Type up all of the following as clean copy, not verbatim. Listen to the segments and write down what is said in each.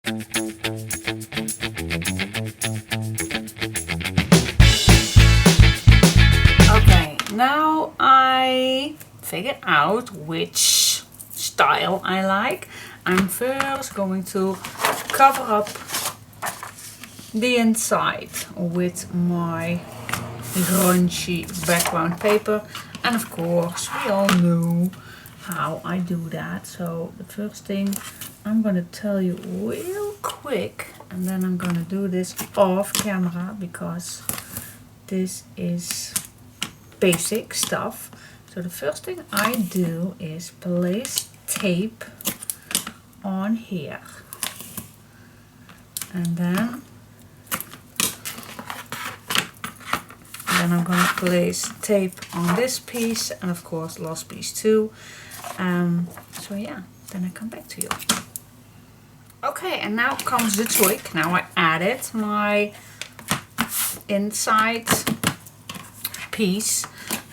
Okay, now I figured out which style I like. I'm first going to cover up the inside with my grungy background paper, and of course we all know how I do that. So the first thing I'm going to tell you real quick, and then I'm going to do this off camera because this is basic stuff. So the first thing I do is place tape on here, and then I'm going to place tape on this piece, and of course last piece too. So yeah, then I come back to you. Okay, and now comes the trick. Now I added my inside piece.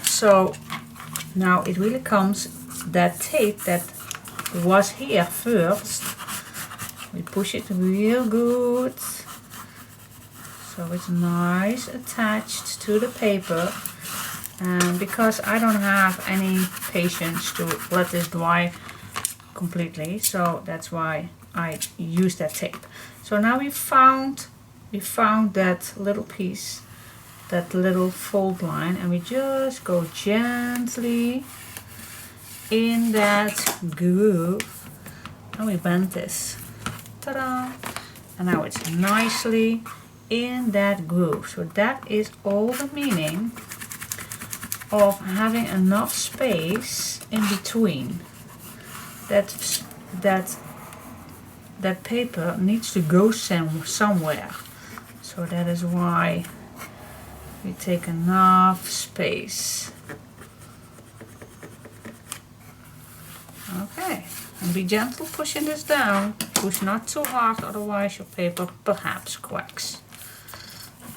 So now it really comes, that tape that was here first, we push it real good so it's nice attached to the paper. And because I don't have any patience to let this dry completely, so that's why I use that tape. So now we found that little piece, that little fold line, and we just go gently in that groove and we bend this. Ta-da! And now it's nicely in that groove. So that is all the meaning of having enough space in between. That paper needs to go somewhere. So that is why we take enough space. Okay, and be gentle pushing this down. Push not too hard, otherwise your paper perhaps cracks.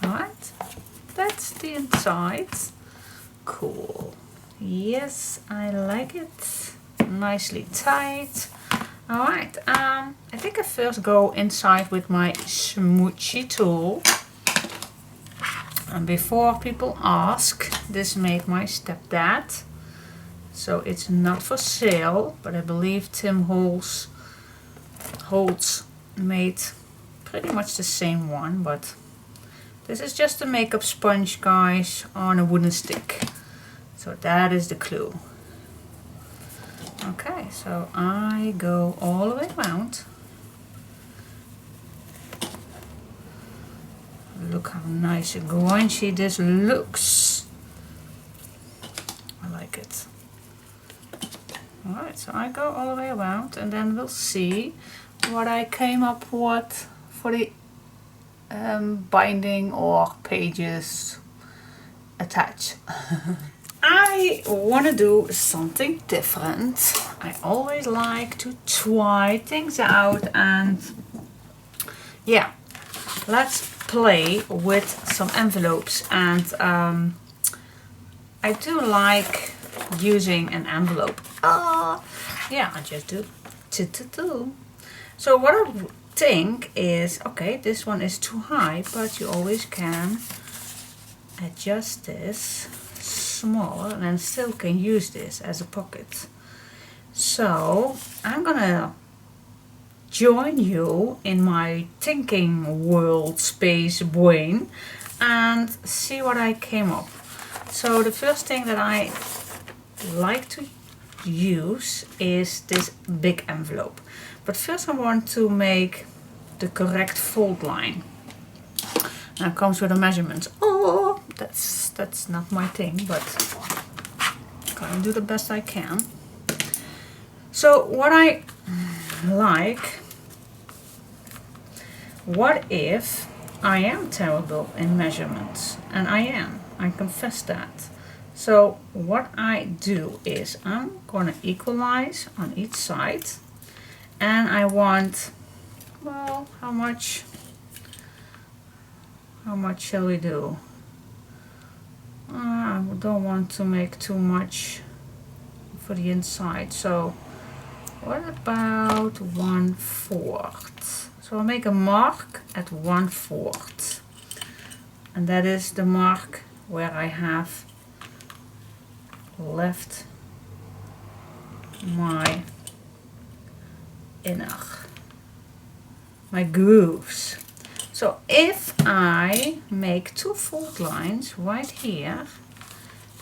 Alright, that's the inside. Cool. Yes, I like it. Nicely tight. Alright, I think I first go inside with my smoochy tool. And before people ask, this made my stepdad. So it's not for sale, but I believe Tim Holtz made pretty much the same one, but this is just a makeup sponge, guys, on a wooden stick. So that is the clue. Okay, so I go all the way around. Look how nice and grungy this looks. I like it. Alright, so I go all the way around, and then we'll see what I came up with for the binding or pages attached. I want to do something different. I always like to try things out, and yeah, let's play with some envelopes. And I do like using an envelope. Yeah, I just do. So what I think is, okay, this one is too high, but you always can adjust this smaller and then still can use this as a pocket. So I'm gonna join you in my thinking world space brain and see what I came up. So the first thing that I like to use is this big envelope, but first I want to make the correct fold line. Now it comes with a measurement. Oh, that's not my thing, but I'm gonna do the best I can. So what I like, what if I am terrible in measurements? And I confess that. So what I do is I'm gonna equalize on each side, and I want, well, how much shall we do? I don't want to make too much for the inside, so what about 1/4? So I'll make a mark at 1/4, and that is the mark where I have left my grooves. So if I make 2 fold lines right here,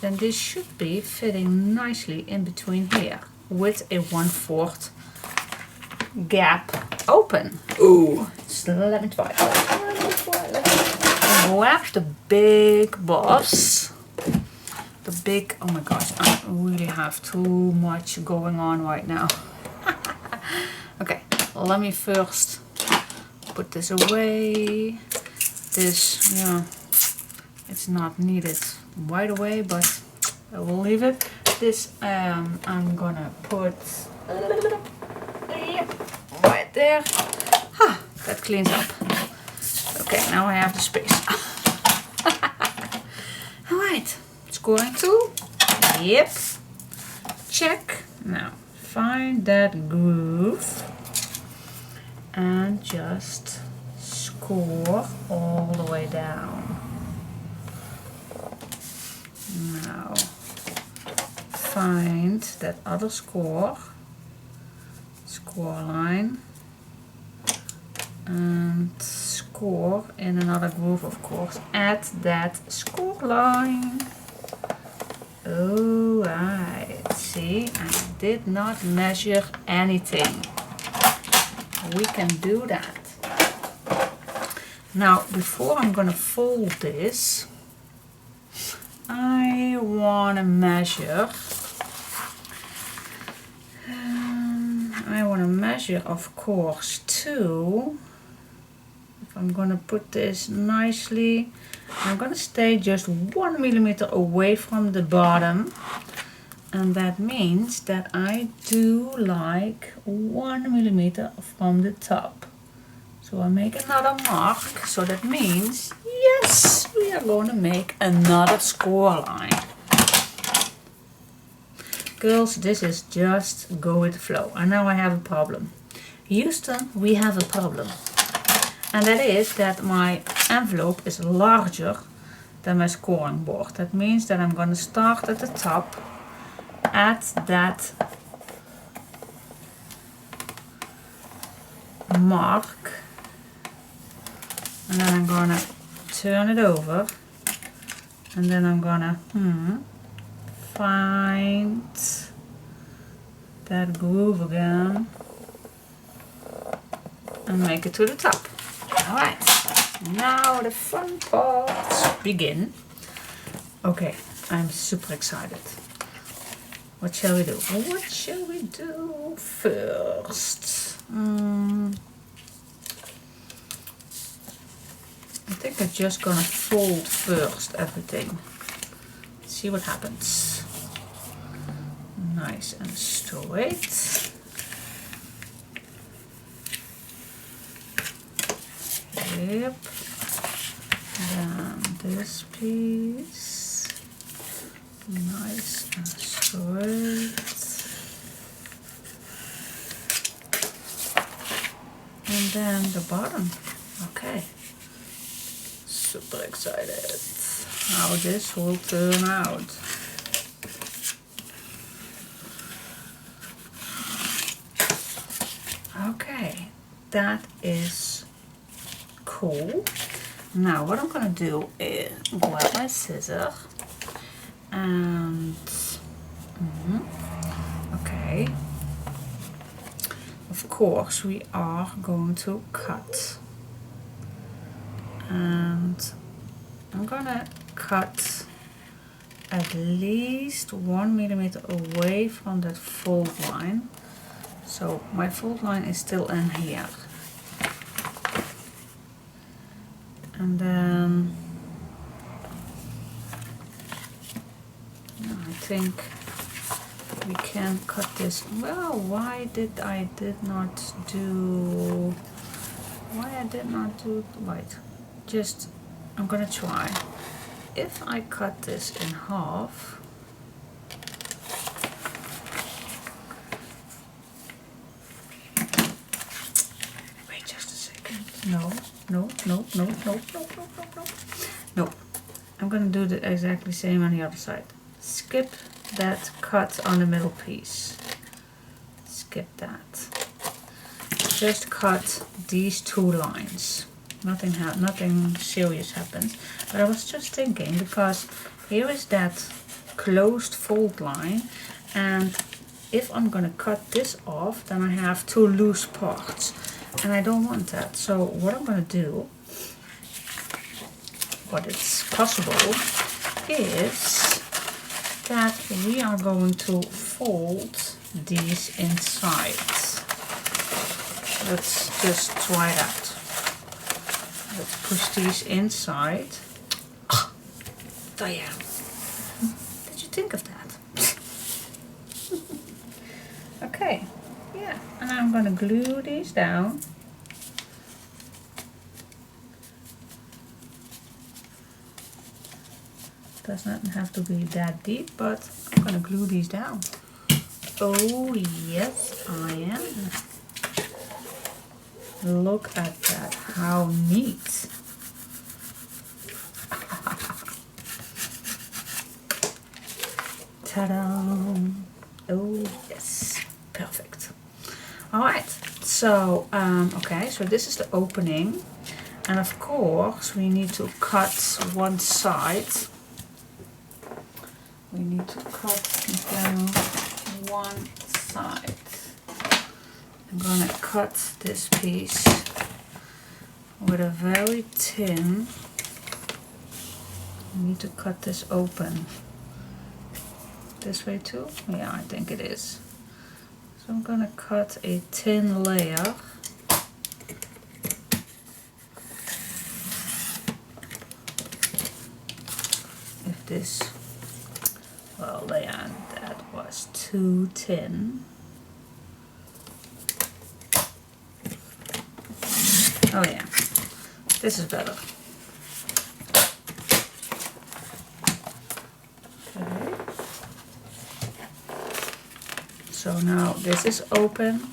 then this should be fitting nicely in between here with a 1/4 gap open. Ooh, so let me try. Grab the big boss. The big, oh my gosh, I really have too much going on right now. Okay, let me first put this away. This, yeah, it's not needed right away, but I will leave it. This I'm gonna put right there. Ah, that cleans up. Okay, now I have the space. Alright, scoring tool. Yep. Check. Now find that groove and just score all the way down. Now find that other score line and score in another groove, of course, at that score line. Alright, see, I did not measure anything. We can do that. Now, before I'm gonna fold this, I wanna measure. Of course, too. If I'm gonna put this nicely, I'm gonna stay just 1 millimeter away from the bottom, and that means that I do like 1 millimeter from the top. So I make another mark, so that means, yes, we are going to make another score line. Girls, this is just go with the flow. And now I have a problem. Houston, we have a problem. And that is that my envelope is larger than my scoring board. That means that I'm going to start at the top at that mark. And then I'm going to turn it over. And then I'm going to find that groove again and make it to the top. Alright, now the fun parts begin. Okay, I'm super excited. What shall we do? What shall we do first? I think I'm just gonna fold first everything. See what happens. Nice and straight. Yep. Then this piece. Nice and straight. And then the bottom. Okay. Super excited how this will turn out. Okay, that is cool. Now what I'm gonna do is grab my scissor and okay, of course we are going to cut, and I'm gonna cut at least 1 millimeter away from that fold line. So my fold line is still in here. And then I think we can cut this. Well, why I did not do right. Just I'm gonna try. If I cut this in half, wait just a second. No, no, no, no, no, no, no, no, no. No, I'm gonna do the exactly same on the other side. Skip that cut on the middle piece. Skip that. Just cut these two lines. Nothing serious happens. But I was just thinking, because here is that closed fold line, and if I'm gonna cut this off, then I have two loose parts, and I don't want that. So what I'm gonna do, what it's possible, is that we are going to fold these inside. Let's just try it out. Let's push these inside. Diane, did you think of that? Okay, yeah, and I'm gonna glue these down. Does not have to be that deep, but I'm gonna glue these down. Oh yes, I am. Look at that, how neat. Ta-da! Oh yes, perfect. Alright, so, okay, so this is the opening. And of course, we need to cut one side. We need to cut down one side. I'm gonna cut this piece with a very thin. I need to cut this open. This way too? Yeah, I think it is. So I'm gonna cut a thin layer. If this, well, yeah, that was too thin. Oh yeah, this is better. Okay. So now this is open,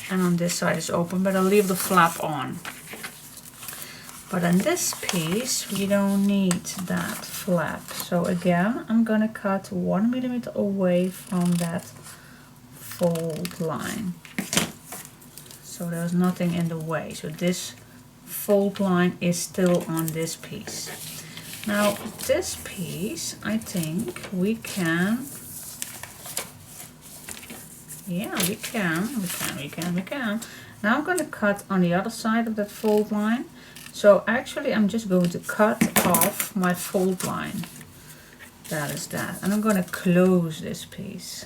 and on this side is open, but I'll leave the flap on. But on this piece, we don't need that flap. So again, I'm gonna cut 1 millimeter away from that fold line. So there's nothing in the way. So this fold line is still on this piece. Now this piece, I think we can, yeah, we can. Now I'm gonna cut on the other side of that fold line. So actually I'm just going to cut off my fold line. That is that. And I'm going to close this piece.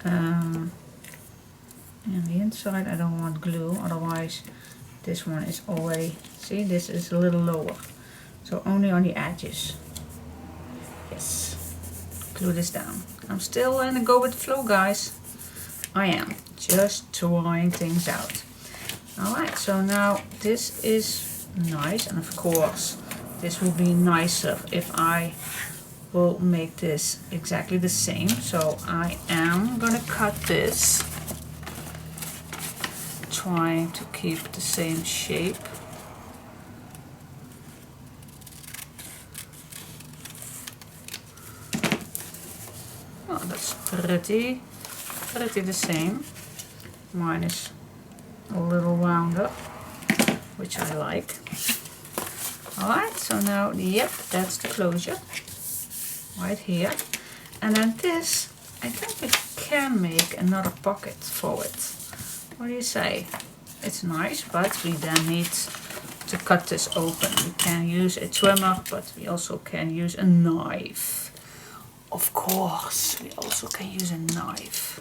And the inside I don't want glue, otherwise this one is already, see, this is a little lower. So only on the edges. Yes. Glue this down. I'm still in a go with the flow, guys. I am just trying things out. Alright, so now this is nice, and of course this will be nicer if I will make this exactly the same. So I am gonna cut this, trying to keep the same shape. Oh, that's pretty the same. Mine is a little rounder, which I like. Alright, so now, yep, that's the closure right here. And then this, I think we can make another pocket for it. What do you say? It's nice, but we then need to cut this open. We can use a trimmer, but we also can use a knife. Of course, we also can use a knife.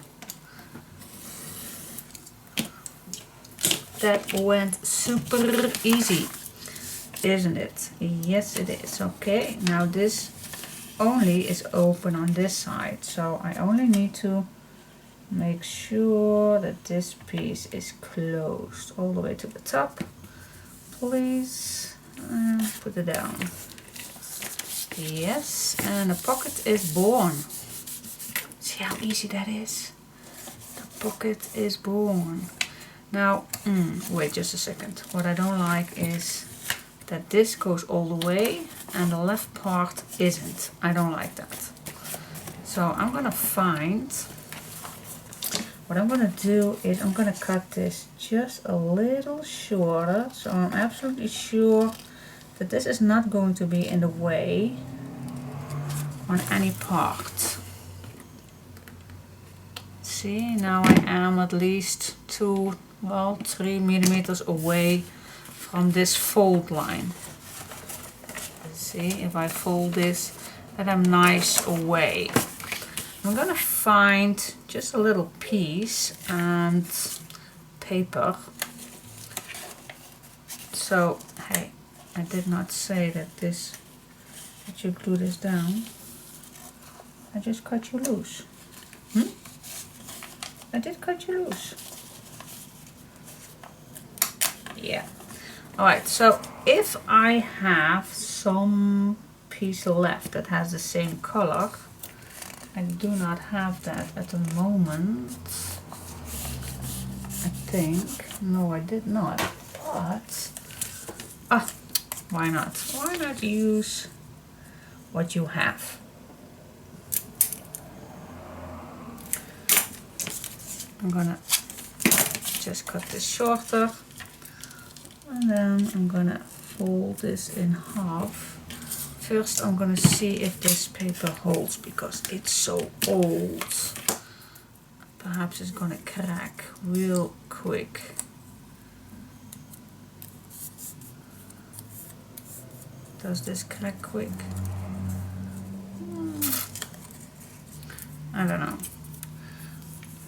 That went super easy, isn't it? Yes, it is. Okay, now this only is open on this side, so I only need to make sure that this piece is closed all the way to the top. Please, and put it down. Yes, and a pocket is born. See how easy that is? pocket is born. Now, wait just a second. What I don't like is that this goes all the way and the left part isn't. I don't like that. So I'm gonna find, what I'm gonna do is I'm gonna cut this just a little shorter, so I'm absolutely sure that this is not going to be in the way on any part. See, now I am at least 3 millimeters away from this fold line. See, if I fold this, then I'm nice away. I'm gonna find just a little piece and paper. So, hey, I did not say that you glue this down. I just cut you loose. I did cut you loose. Yeah. Alright, so if I have some piece left that has the same color, I do not have that at the moment. I think. No, I did not. But, why not? Why not use what you have? I'm gonna just cut this shorter, and then I'm gonna fold this in half. First I'm gonna see if this paper holds because it's so old. Perhaps it's gonna crack real quick. Does this crack quick? I don't know.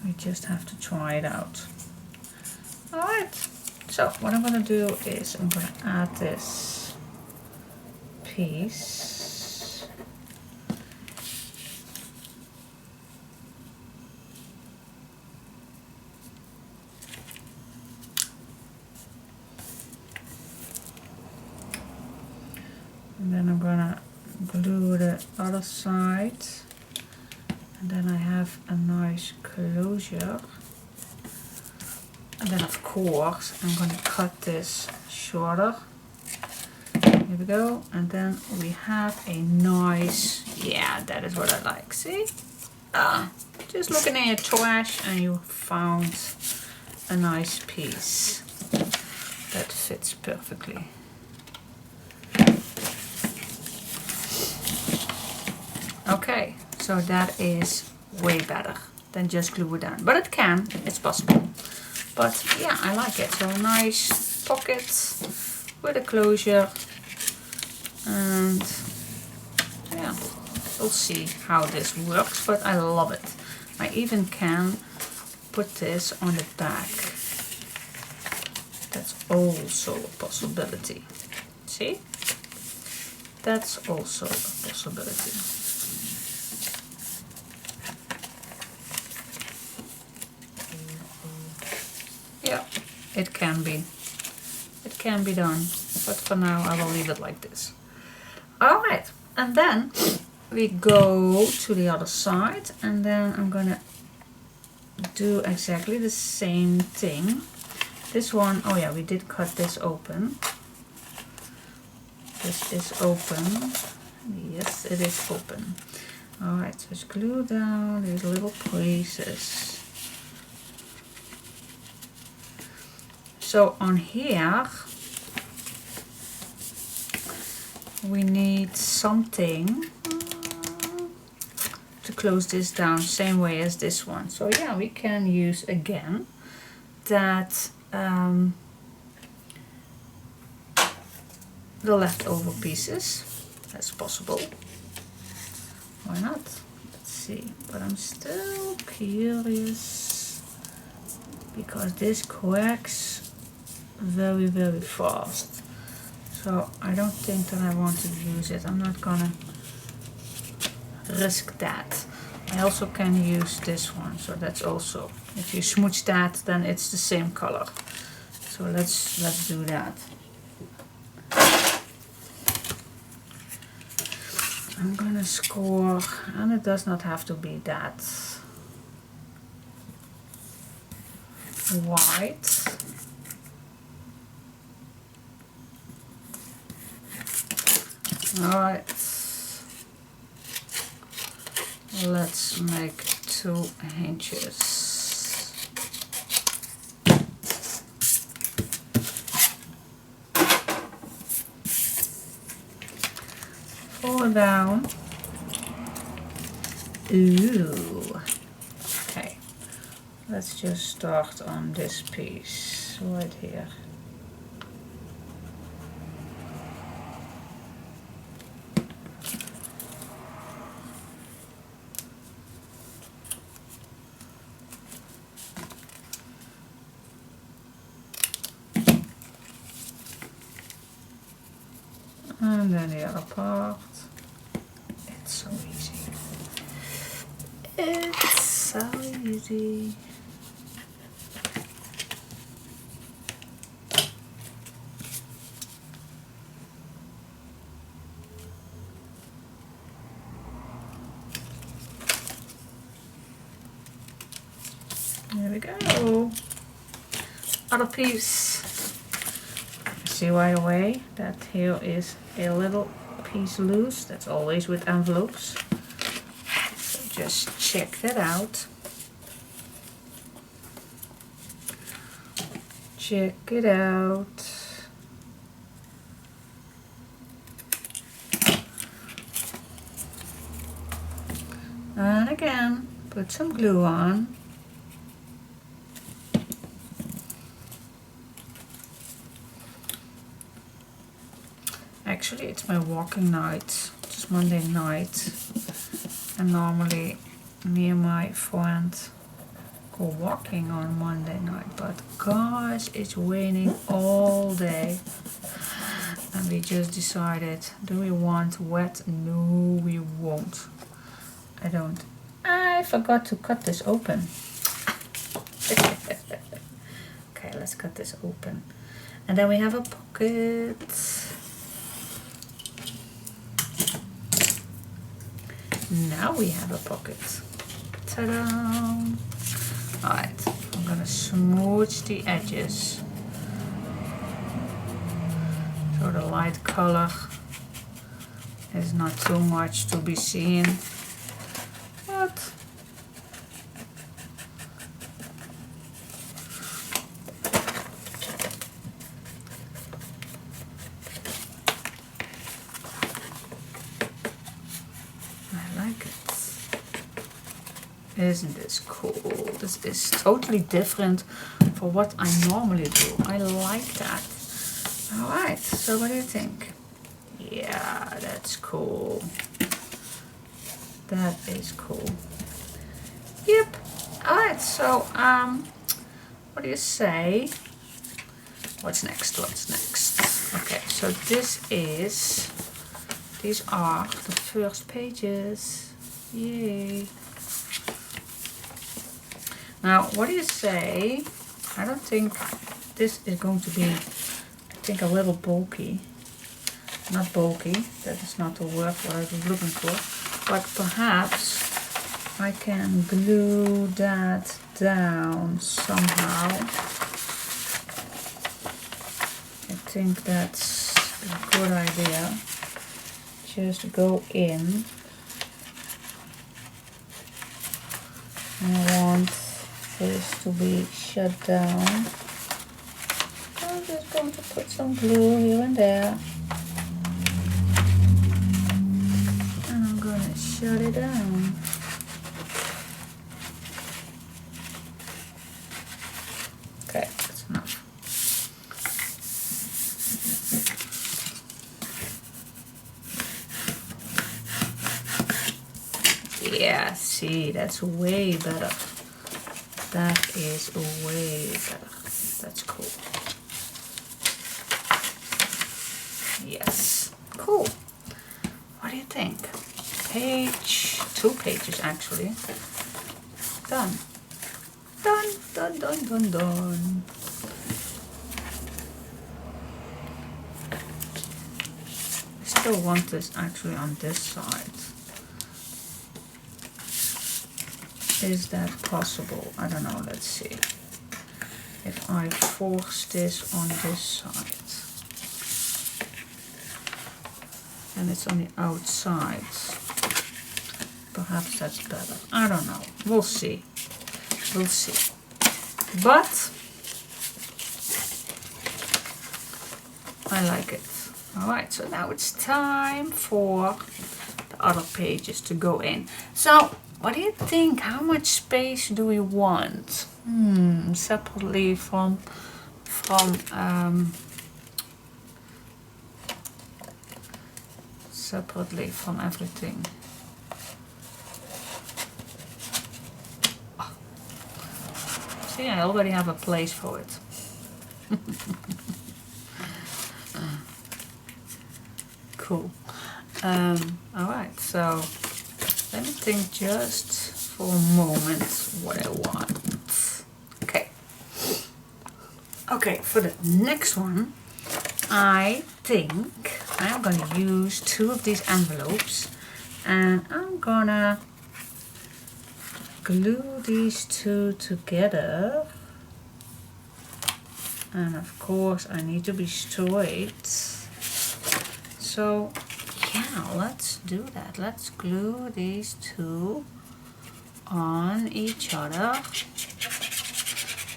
We just have to try it out. Alright, so what I'm gonna do is I'm gonna add this piece. And then I'm gonna glue the other side. And then I have a nice closure. And then of course I'm going to cut this shorter. Here we go. And then we have a nice, yeah, that is what I like. See? Just looking in your trash and you found a nice piece that fits perfectly. Okay. So that is way better than just glue it down. But it can, it's possible. But yeah, I like it. So a nice pocket with a closure. And yeah, we'll see how this works, but I love it. I even can put this on the back. That's also a possibility. See? That's also a possibility. Yeah, it can be. It can be done. But for now I will leave it like this. Alright, and then we go to the other side, and then I'm gonna do exactly the same thing. This one, oh yeah, we did cut this open. This is open. Yes, it is open. Alright, so just glue down these little pieces. So on here we need something to close this down, same way as this one. So yeah, we can use again that the leftover pieces. That's possible. Why not? Let's see. But I'm still curious because this cracks very, very fast. So I don't think that I want to use it. I'm not gonna risk that. I also can use this one, so that's also, if you smooch that, then it's the same color. So let's do that. I'm gonna score, and it does not have to be that white. Alright, let's make 2 hinges. Fold down. Ooh. Okay, let's just start on this piece right here. And then the other part. It's so easy. It's so easy. There we go. Other piece. See right away that here is a little piece loose. That's always with envelopes. So just check that out. Check it out. And again, put some glue on. Actually, it's my walking night. It's Monday night. And normally me and my friend go walking on Monday night. But gosh, it's raining all day. And we just decided, do we want wet? No, we won't. I don't. I forgot to cut this open. Okay, let's cut this open. And then we have a pocket. Now we have a pocket. Ta-da! Alright, I'm gonna smooth the edges. So the light color is not too much to be seen. But isn't this cool? This is totally different for what I normally do. I like that. Alright, so what do you think? Yeah, that's cool. That is cool. Yep. Alright, so what do you say? What's next? What's next? Okay, so these are the first pages. Yay. Now, what do you say? I don't think this is going to be, I think, a little bulky. Not bulky, that is not the word what I was looking for. But perhaps I can glue that down somehow. I think that's a good idea. Just go in. And I want this to be shut down. I'm just going to put some glue here and there. And I'm going to shut it down. Okay, that's enough. Yeah, see, that's way better. That is way better. That's cool. Yes, cool. What do you think? Page, 2 pages actually. Done. Done, done, done, done, done. I still want this actually on this side. Is that possible? I don't know, let's see. if I force this on this side. And it's on the outside. Perhaps that's better. I don't know. We'll see. We'll see. But I like it. Alright, so now it's time for the other pages to go in. So, what do you think? How much space do we want? Separately from everything. Oh. See, I already have a place for it. Cool. Alright, so let me think just for a moment what I want. Okay, for the next one, I think I'm gonna use 2 of these envelopes and I'm gonna glue these 2 together. And of course I need to be straight. So yeah, let's do that. Let's glue these 2 on each other.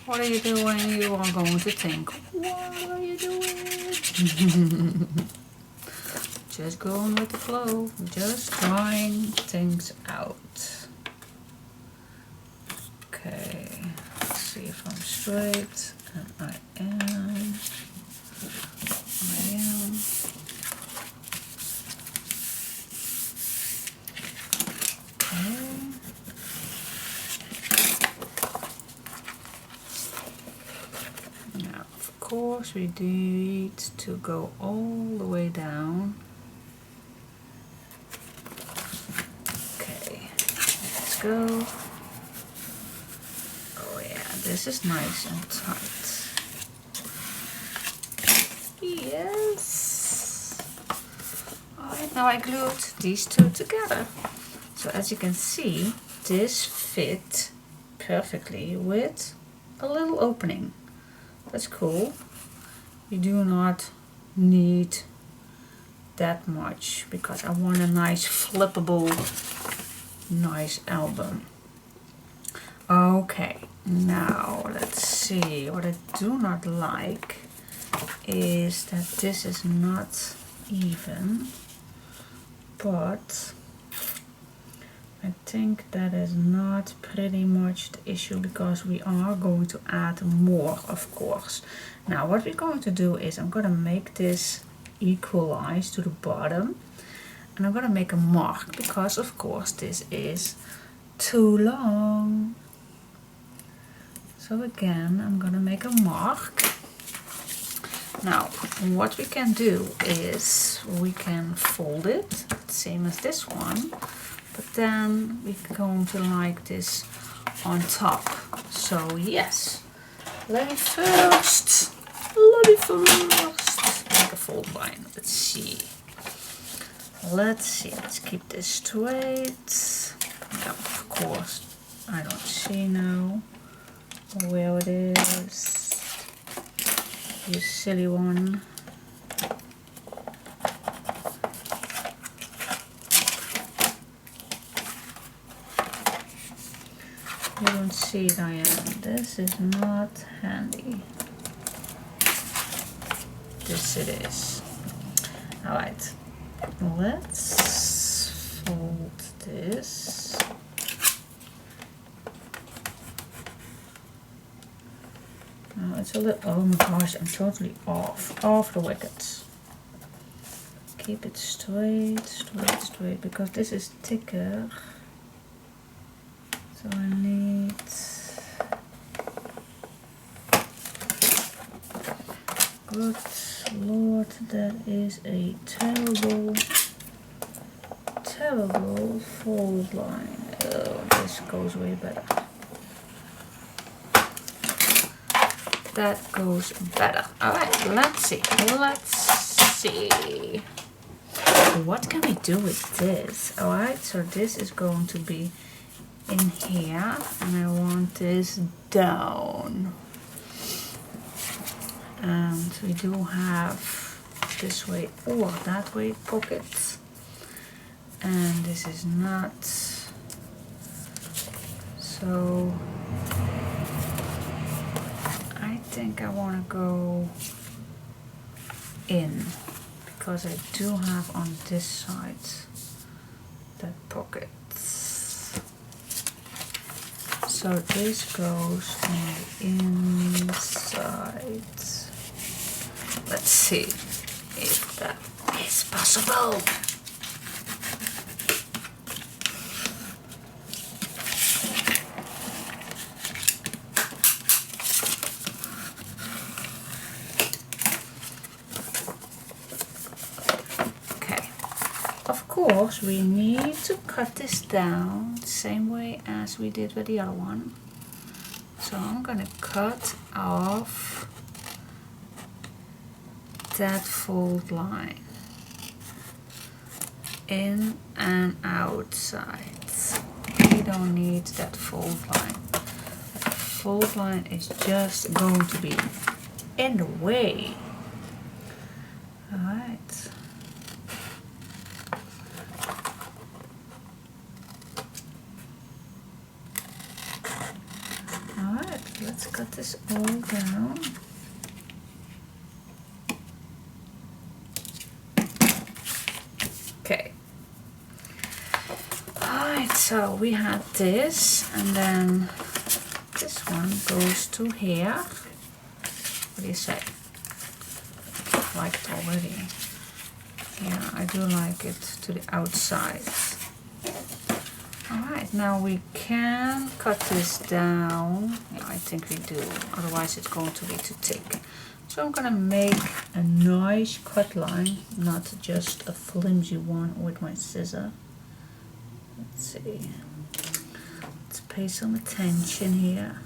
What are you doing? You are going to think, what are you doing? Just going with the flow, just trying things out. Okay, let's see if I'm straight, and I am. Of course we need to go all the way down. Okay, let's go. Oh yeah, this is nice and tight. Yes. Alright, now I glued these 2 together. So as you can see, this fit perfectly with a little opening. That's cool. You do not need that much because I want a nice flippable, nice album. Okay, now let's see. What I do not like is that this is not even, but I think that is not pretty much the issue because we are going to add more, of course. Now what we're going to do is I'm going to make this equalize to the bottom and I'm going to make a mark because of course this is too long. So again I'm going to make a mark. Now what we can do is we can fold it, same as this one. But then we're going to like this on top. So yes, let me first make a fold line. Let's see, let's keep this straight. Yeah, of course, I don't see now where it is. You silly one. You don't see, Diane. This is not handy. This it is. Alright. Let's fold this. Oh, it's a little, oh my gosh, I'm totally off the wickets. Keep it straight, because this is thicker. So I need good Lord, that is a terrible fold line. Oh, this goes way better. That goes better. Alright, let's see. What can we do with this? Alright, so this is going to be in here and I want this down. And we do have this way or that way pockets. And this is not. So I think I want to go in, because I do have on this side that pocket. So this goes on the inside. Let's see if that is possible. Of course, we need to cut this down the same way as we did with the other one. So I'm gonna cut off that fold line, in and outside. We don't need that fold line. That fold line is just going to be in the way. Alright. Let's cut this all down. Okay. Alright, so we had this, and then this one goes to here. What do you say? I like it already. Yeah, I do like it to the outside. Alright, now we can cut this down. Yeah, I think we do, otherwise it's going to be too thick. So I'm gonna make a nice cut line, not just a flimsy one with my scissor. Let's see. Let's pay some attention here.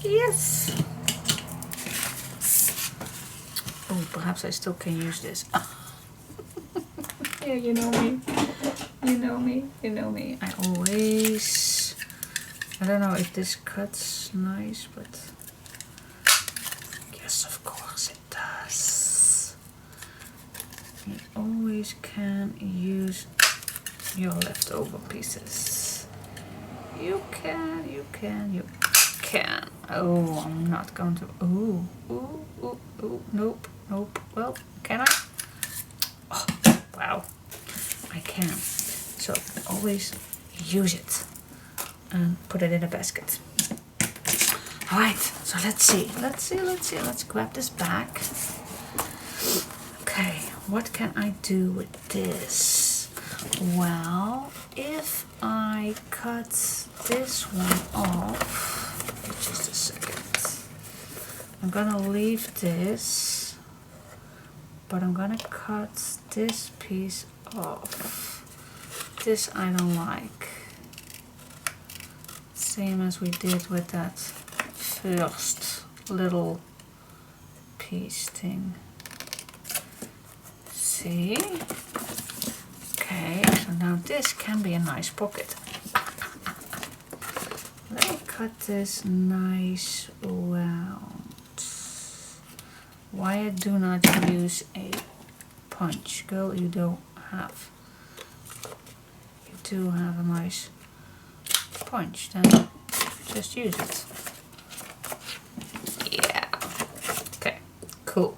Yes! Oh, perhaps I still can use this. Yeah, you know me. You know me. You know me. I always... I don't know if this cuts nice, but... Yes, of course it does. You always can use your leftover pieces. You can, you can, you can. Oh, I'm not going to... Ooh, ooh, ooh, ooh, nope, nope. Well, can I? Oh, wow. I can. So always use it and put it in a basket. Alright, so let's see. Let's grab this back. Okay, what can I do with this? Well, if I cut this one off, just a second. I'm gonna leave this, but I'm gonna cut this piece off. This I don't like. Same as we did with that first little piece thing. See? Okay, so now this can be a nice pocket. Let me cut this nice round. Why I do not use a punch? Girl, you don't have. You do have a nice punch, then just use it. Yeah. Okay, cool.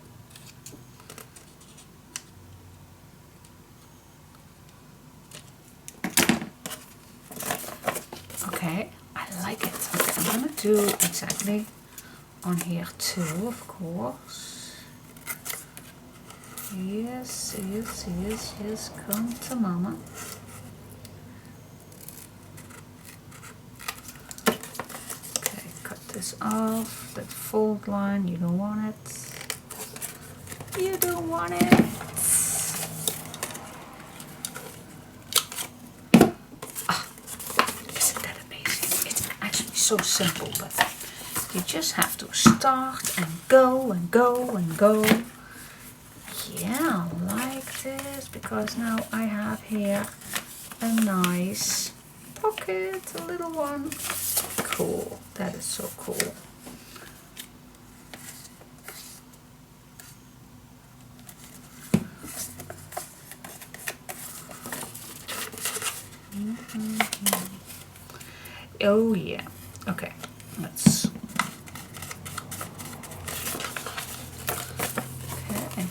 Okay, I like it. Okay, I'm gonna do exactly on here too, of course. Yes, yes, yes, yes, come to mama. Okay, cut this off, that fold line, you don't want it. You don't want it. Ah, isn't that amazing? It's actually so simple, but you just have to start and go and go and go. Yeah, like this, because now I have here a nice pocket, a little one. cool. That is so cool. Oh yeah. Okay. Let's. Okay.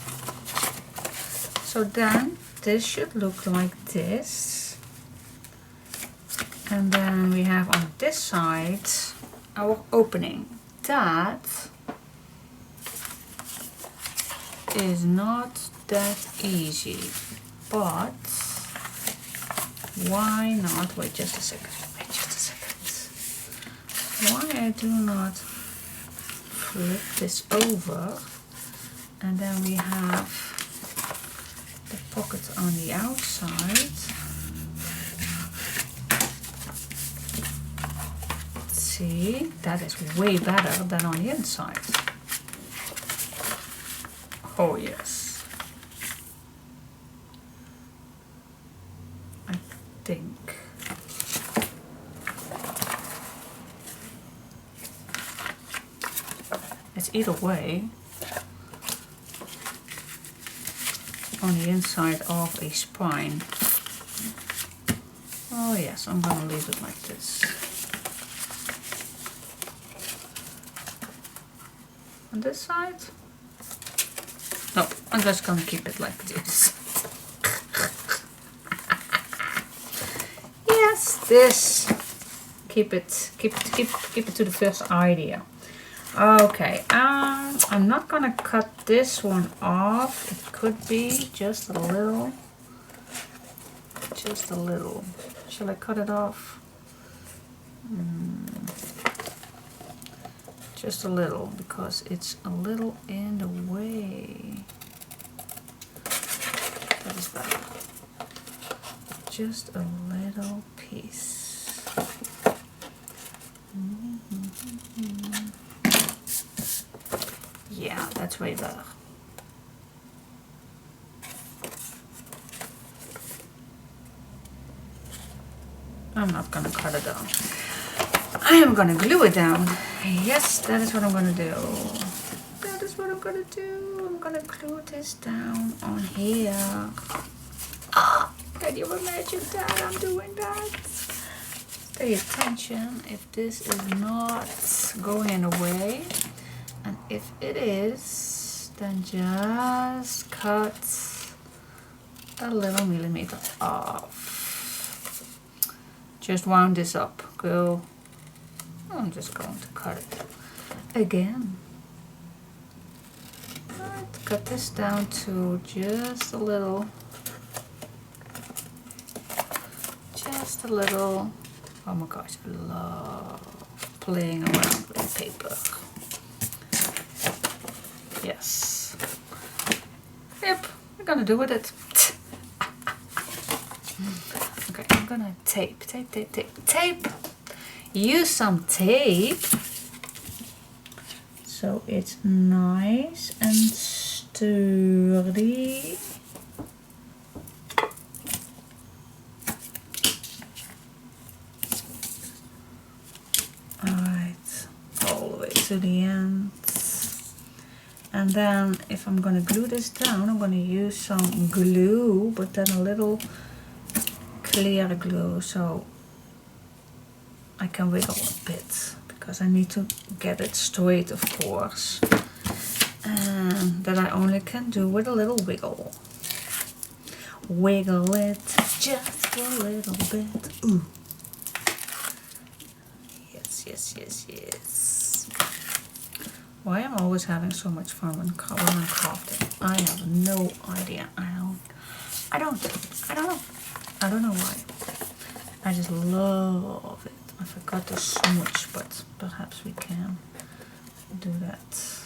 So then this should look like this. And then we have on this side our opening. That is not that easy, but why not? Wait just a second. Wait just a second. Why I do not flip this over, and then we have the pocket on the outside. See, that is way better than on the inside. Oh yes. I think. It's either way on the inside of a spine. Oh yes, I'm gonna leave it like this. On this side? No, I'm just gonna keep it like this. Yes, this. Keep it to the first idea. Okay, I'm not gonna cut this one off. It could be just a little. Just a little. Shall I cut it off? Just a little, because it's a little in the way. That is better. Just a little piece. Yeah, that's way better. I'm not gonna cut it down. I am gonna glue it down. Yes, that is what I'm gonna do. That is what I'm gonna do. I'm gonna glue this down on here. Ah, can you imagine that I'm doing that? Pay attention if this is not going in the way. And if it is, then just cut a little millimeter off. Just wound this up. Go. I'm just going to cut it again. Right, cut this down to just a little. Just a little. Oh my gosh, I love playing around with paper. Yes. Yep, we're gonna do with it. Okay, I'm gonna tape. Use some tape so it's nice and sturdy. Alright, all the way to the end. And then if I'm gonna glue this down, I'm gonna use some glue, but then a little clear glue, so I can wiggle a bit, because I need to get it straight, of course. And that I only can do with a little wiggle. Wiggle it just a little bit. Ooh. Yes. Why am I always having so much fun when I'm crafting? I have no idea. I don't know why. I just love it. I forgot to smooch, but perhaps we can do that.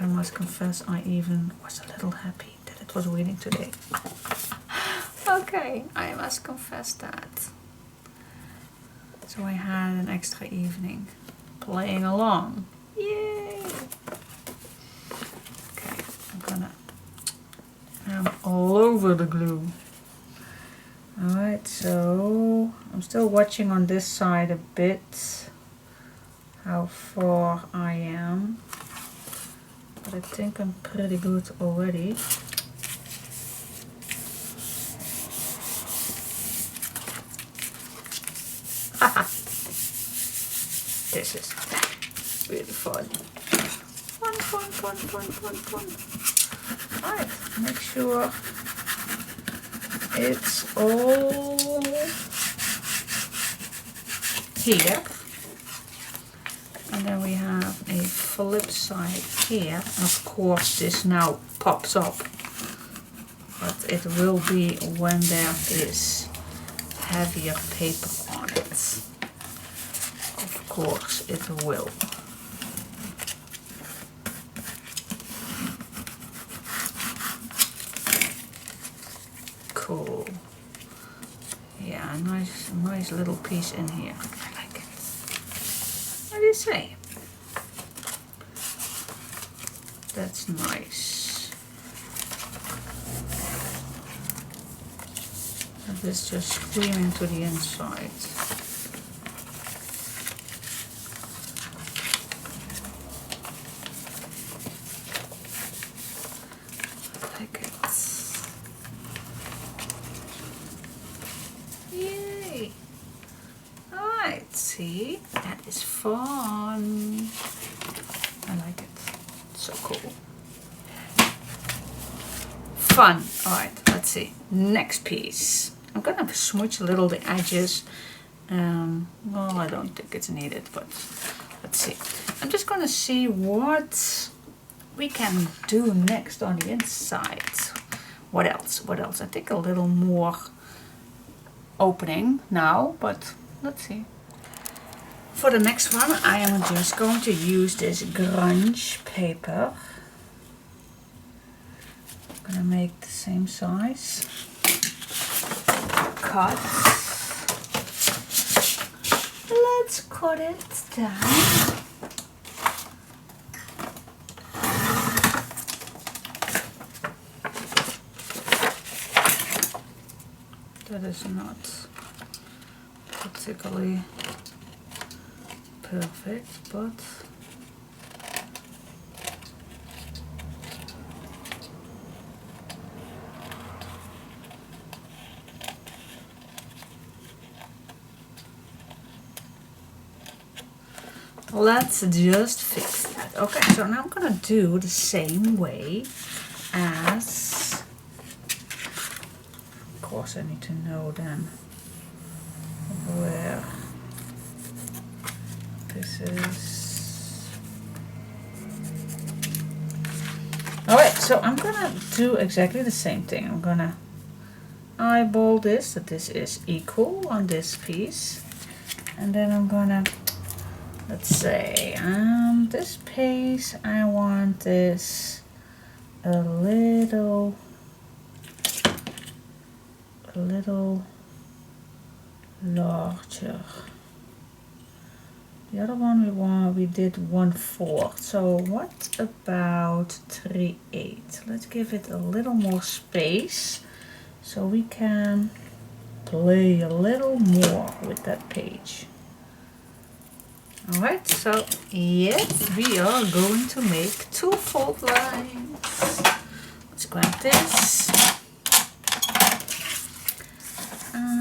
I must confess, I even was a little happy that it was raining today. Okay, I must confess that. So I had an extra evening playing along. Yay! Okay, I'm I'm all over the glue. Alright, so I'm still watching on this side a bit how far I am, but I think I'm pretty good already. Haha! This is really fun. Fun. Alright, make sure it's all here. And then we have a flip side here. Of course this now pops up, but it will be when there is heavier paper on it. Of course it will. Cool. Yeah, nice little piece in here. I like it. What do you say? That's nice. And this just screaming to the inside. I like it. Yay! Alright, see? That is fun. I like it. So cool. Fun. Alright, let's see. Next piece. I'm gonna smooch a little the edges. Well, I don't think it's needed, but let's see. I'm just gonna see what we can do next on the inside. What else? What else? I think a little more opening now, but let's see. For the next one, I am just going to use this grunge paper. I'm gonna make the same size. Cut. Let's cut it down. That is not particularly perfect, but let's just fix that. Okay, so now I'm gonna do the same way as, of course I need to know then where this is. Alright, so I'm gonna do exactly the same thing. I'm gonna eyeball this, that this is equal on this piece, and then I'm gonna, let's say, this piece, I want this a little larger. The other one we did 1/4. So what about 3/8? Let's give it a little more space so we can play a little more with that page. Alright, so yes, we are going to make 2 fold lines. Let's grab this.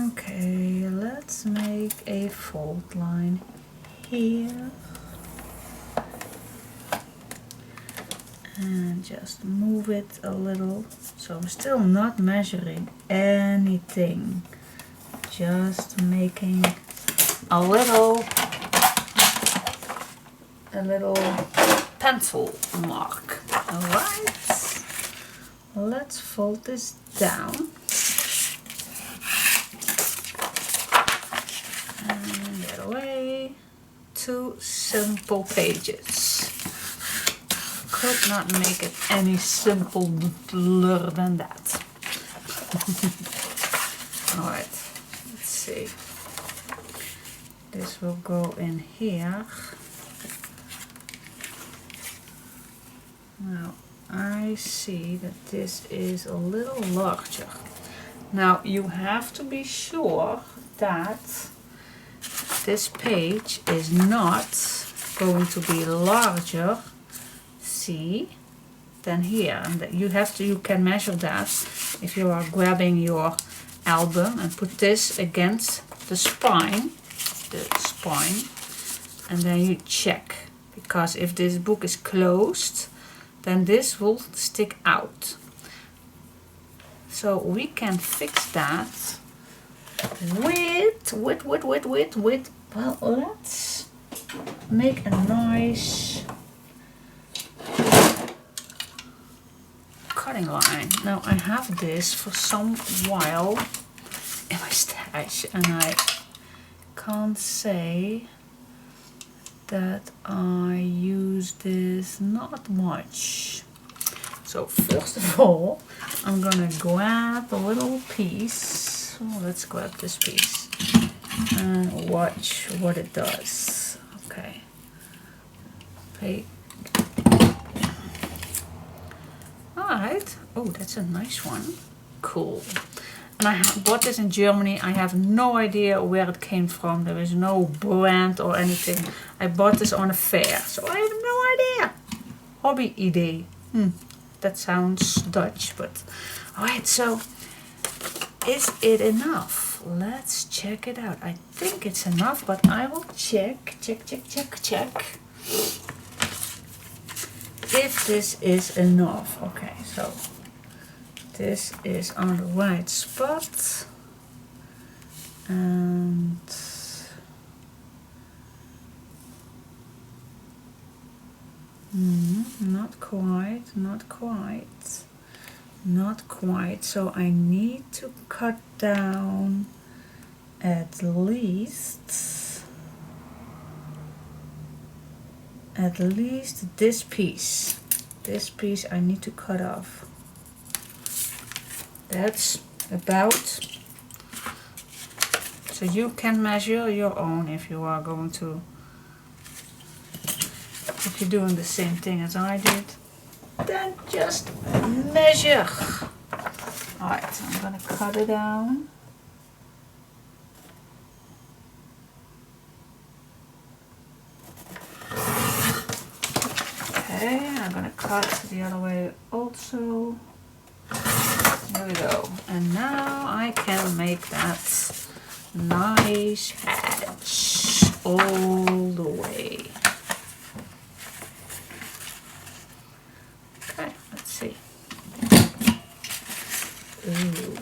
Okay, let's make a fold line here. And just move it a little. So I'm still not measuring anything. Just making a little pencil mark. Alright, let's fold this down and get away. 2 simple pages. Could not make it any simpler than that. Alright, let's see. This will go in here. Now, I I see that this is a little larger. Now you have to be sure that this page is not going to be larger, see, than here. And that you can measure that if you are grabbing your album and put this against the spine, and then you check, because if this book is closed, then this will stick out. So we can fix that with, well, let's make a nice cutting line. Now I have this for some while in my stash, and I can't say that I use this not much. So first of all, I'm gonna grab a little piece. Oh, let's grab this piece and watch what it does. Okay. Alright. Oh, that's a nice one. Cool. And I bought this in Germany. I have no idea where it came from. There is no brand or anything. I bought this on a fair, so I have no idea. Hobby idee. That sounds Dutch, but alright, so is it enough? Let's check it out. I think it's enough, but I will check if this is enough. Okay, so this is on the right spot, and not quite. So I need to cut down at least this piece. This piece I need to cut off. That's about, so you can measure your own if you are going to, if you're doing the same thing as I did, then just measure. Alright, so I'm gonna cut it down. Okay, I'm gonna cut the other way also. There we go. And now I can make that nice hatch all the way. Okay, let's see. Ooh.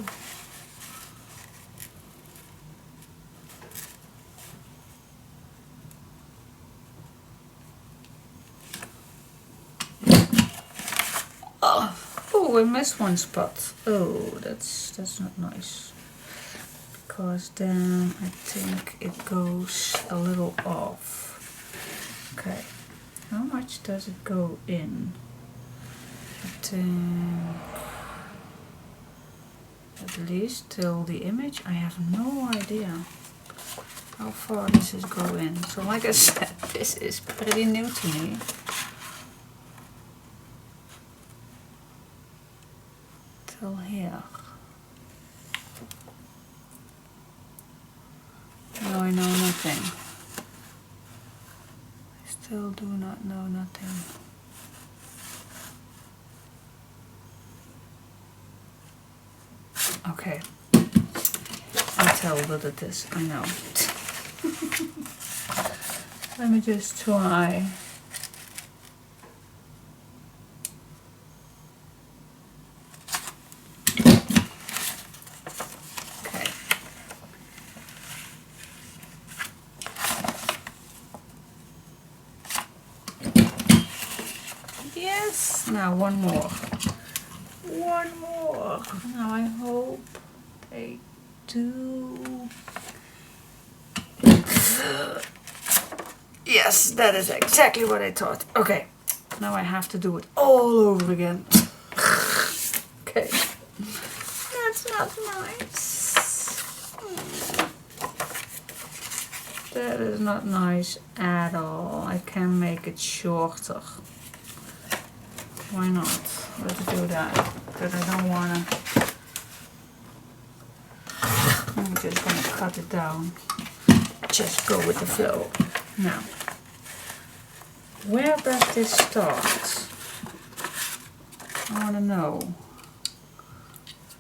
Oh, I missed one spot. Oh, that's not nice. Because then I think it goes a little off. Okay, how much does it go in? I think at least till the image. I have no idea how far this is go in. So like I said, this is pretty new to me. Till here. No, I know nothing. I still do not know nothing. Okay. I'll tell what it is. I know. Let me just try. Okay. Yes. Now one more. One more. Now I hope they do. Yes, that is exactly what I thought. Okay, now I have to do it all over again. Okay, that's not nice. That is not nice at all. I can make it shorter. why not? Let's do that. But I don't wanna. I'm just gonna cut it down. Just go with the flow. Now, where does this start? I wanna know.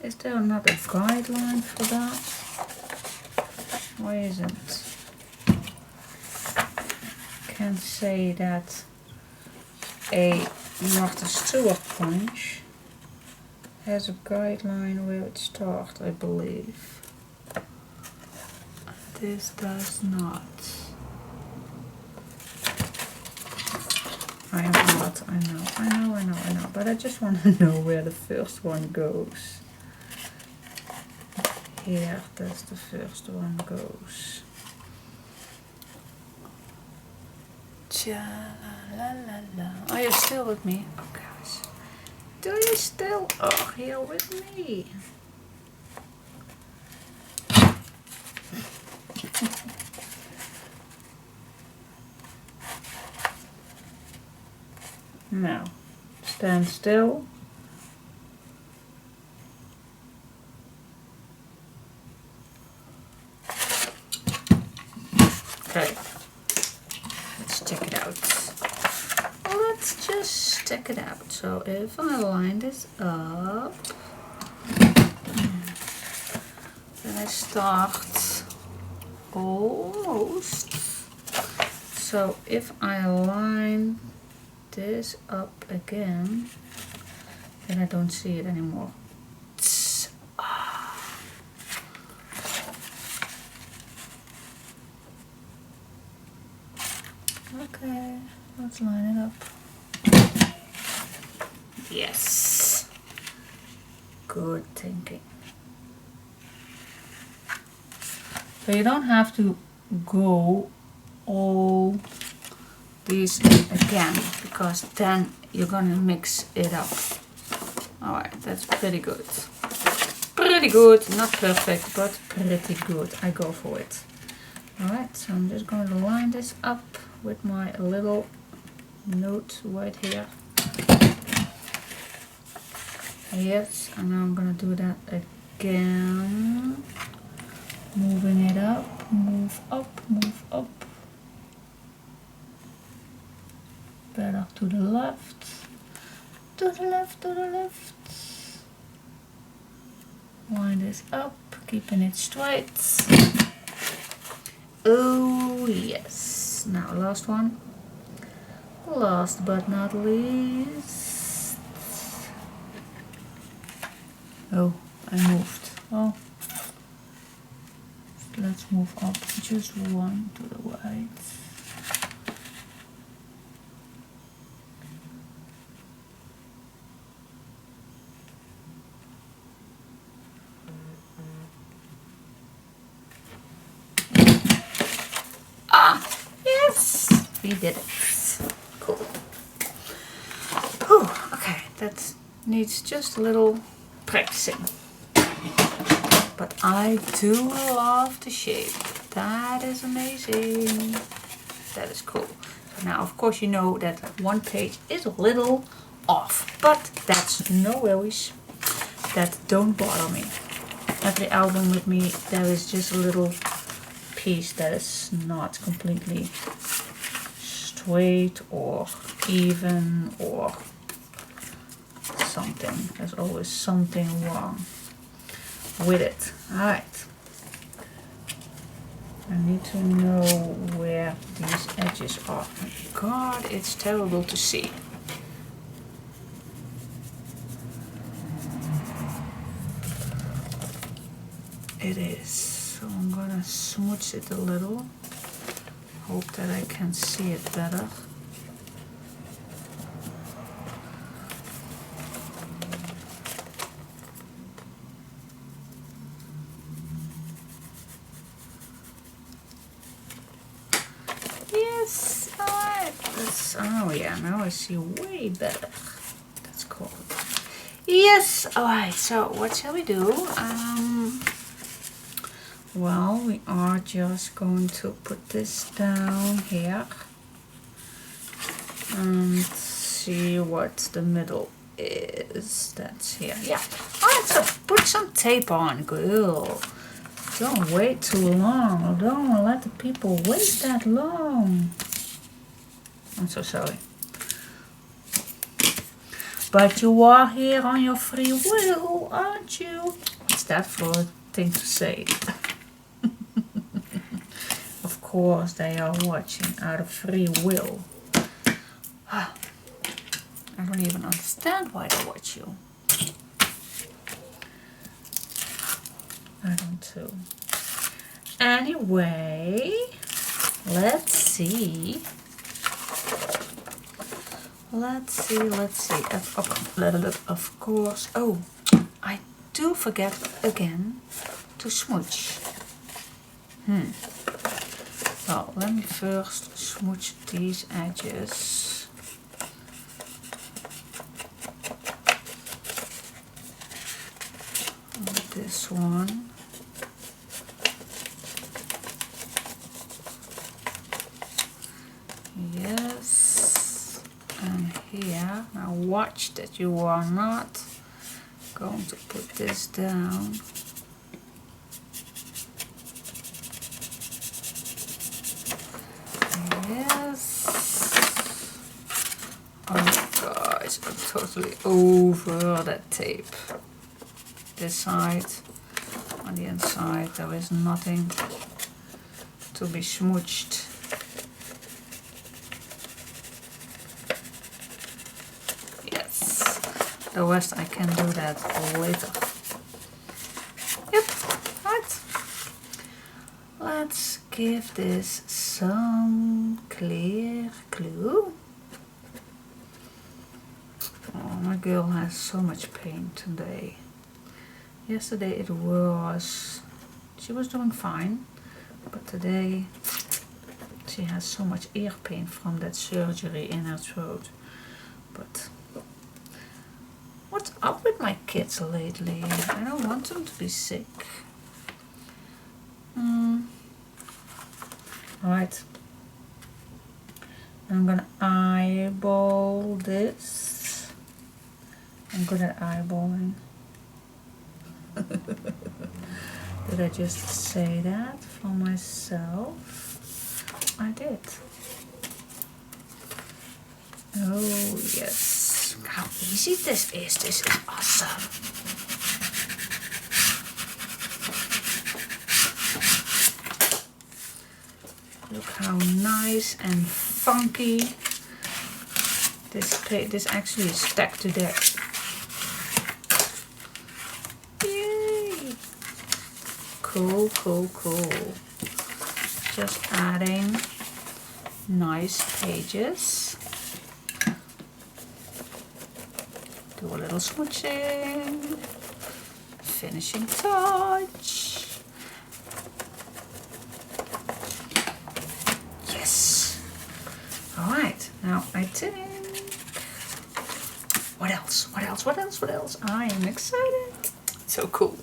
Is there not a guideline for that? Why isn't? Can say that a Martha Stewart punch has a guideline where it starts, I believe. This does not. I am not, I know, but I just want to know where the first one goes. Here, that's the first one goes. Cha la la la. Are you still with me? Oh gosh. Do you still are here with me? Now, stand still. Okay. Let's check it out. Let's just check it out. So if I line this up, then I start almost. So if I line this up again, then I don't see it anymore. Okay, let's line it up. Yes. Good thinking. So you don't have to go all these again, because then you're gonna mix it up. Alright, that's pretty good. Pretty good, not perfect, but pretty good. I go for it. Alright, so I'm just going to line this up with my little note right here. Yes, and now I'm gonna do that again. Moving it up, move up, move up. Better to the left, to the left, to the left. Line this up, keeping it straight. Oh yes. Now last one. Last but not least. Oh, I moved. Oh. Let's move up just one to the right. We did it. Cool. Whew, okay, that needs just a little practicing. But I do love the shape. That is amazing. That is cool. So now, of course, you know that one page is a little off, but that's no worries. That don't bother me. Every album with me, there is just a little piece that is not completely straight or even or something. There's always something wrong with it. Alright. I need to know where these edges are. Oh my God, it's terrible to see. It is. So I'm gonna smooch it a little. Hope that I can see it better. Yes, alright. Oh yeah, now I see way better. That's cool. Yes, alright, so what shall we do? Well, we are just going to put this down here and see what the middle is. That's here. Yeah. Alright, so put some tape on, girl. Don't wait too long. Don't let the people wait that long. I'm so sorry. But you are here on your free will, aren't you? What's that for a thing to say? Of course they are watching out of free will. I don't even understand why they watch you. I don't too. Anyway, let's see. Of course. Oh, I do forget again to smooch. Well, let me first smooch these edges. This one. Yes. And here, now watch that you are not going to put this down. Yes. Oh guys, I'm totally over that tape. This side, on the inside, there is nothing to be smooched. Yes, the rest I can do that later. Yep, right. Let's give this some clear glue. Oh, my girl has so much pain today. Yesterday she was doing fine, but today she has so much ear pain from that surgery in her throat. But what's up with my kids lately? I don't want them to be sick. Alright, I'm gonna eyeball this. I'm good at eyeballing. Did I just say that for myself? I did. Oh yes. How easy this is. This is awesome. Look how nice and funky this actually is stuck to that. Cool, cool, cool. Just adding nice pages. Do a little smooching. Finishing touch. Yes. Alright, now I think... What else? What else? What else? What else? I am excited. So cool.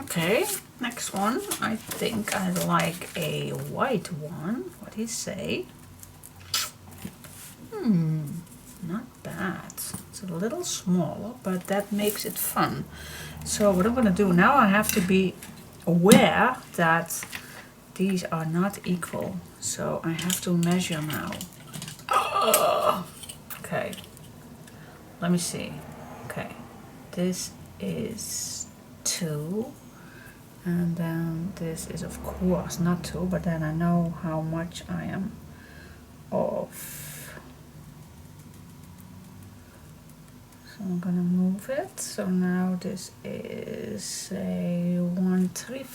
Okay, next one. I think I like a white one. What do you say? Not bad. It's a little smaller, but that makes it fun. So what I'm gonna do now, I have to be aware that these are not equal. So I have to measure now. Okay, let me see. Okay, this is 2. And then this is of course not 2, but then I know how much I am off. So I'm gonna move it. So now this is a 1/3.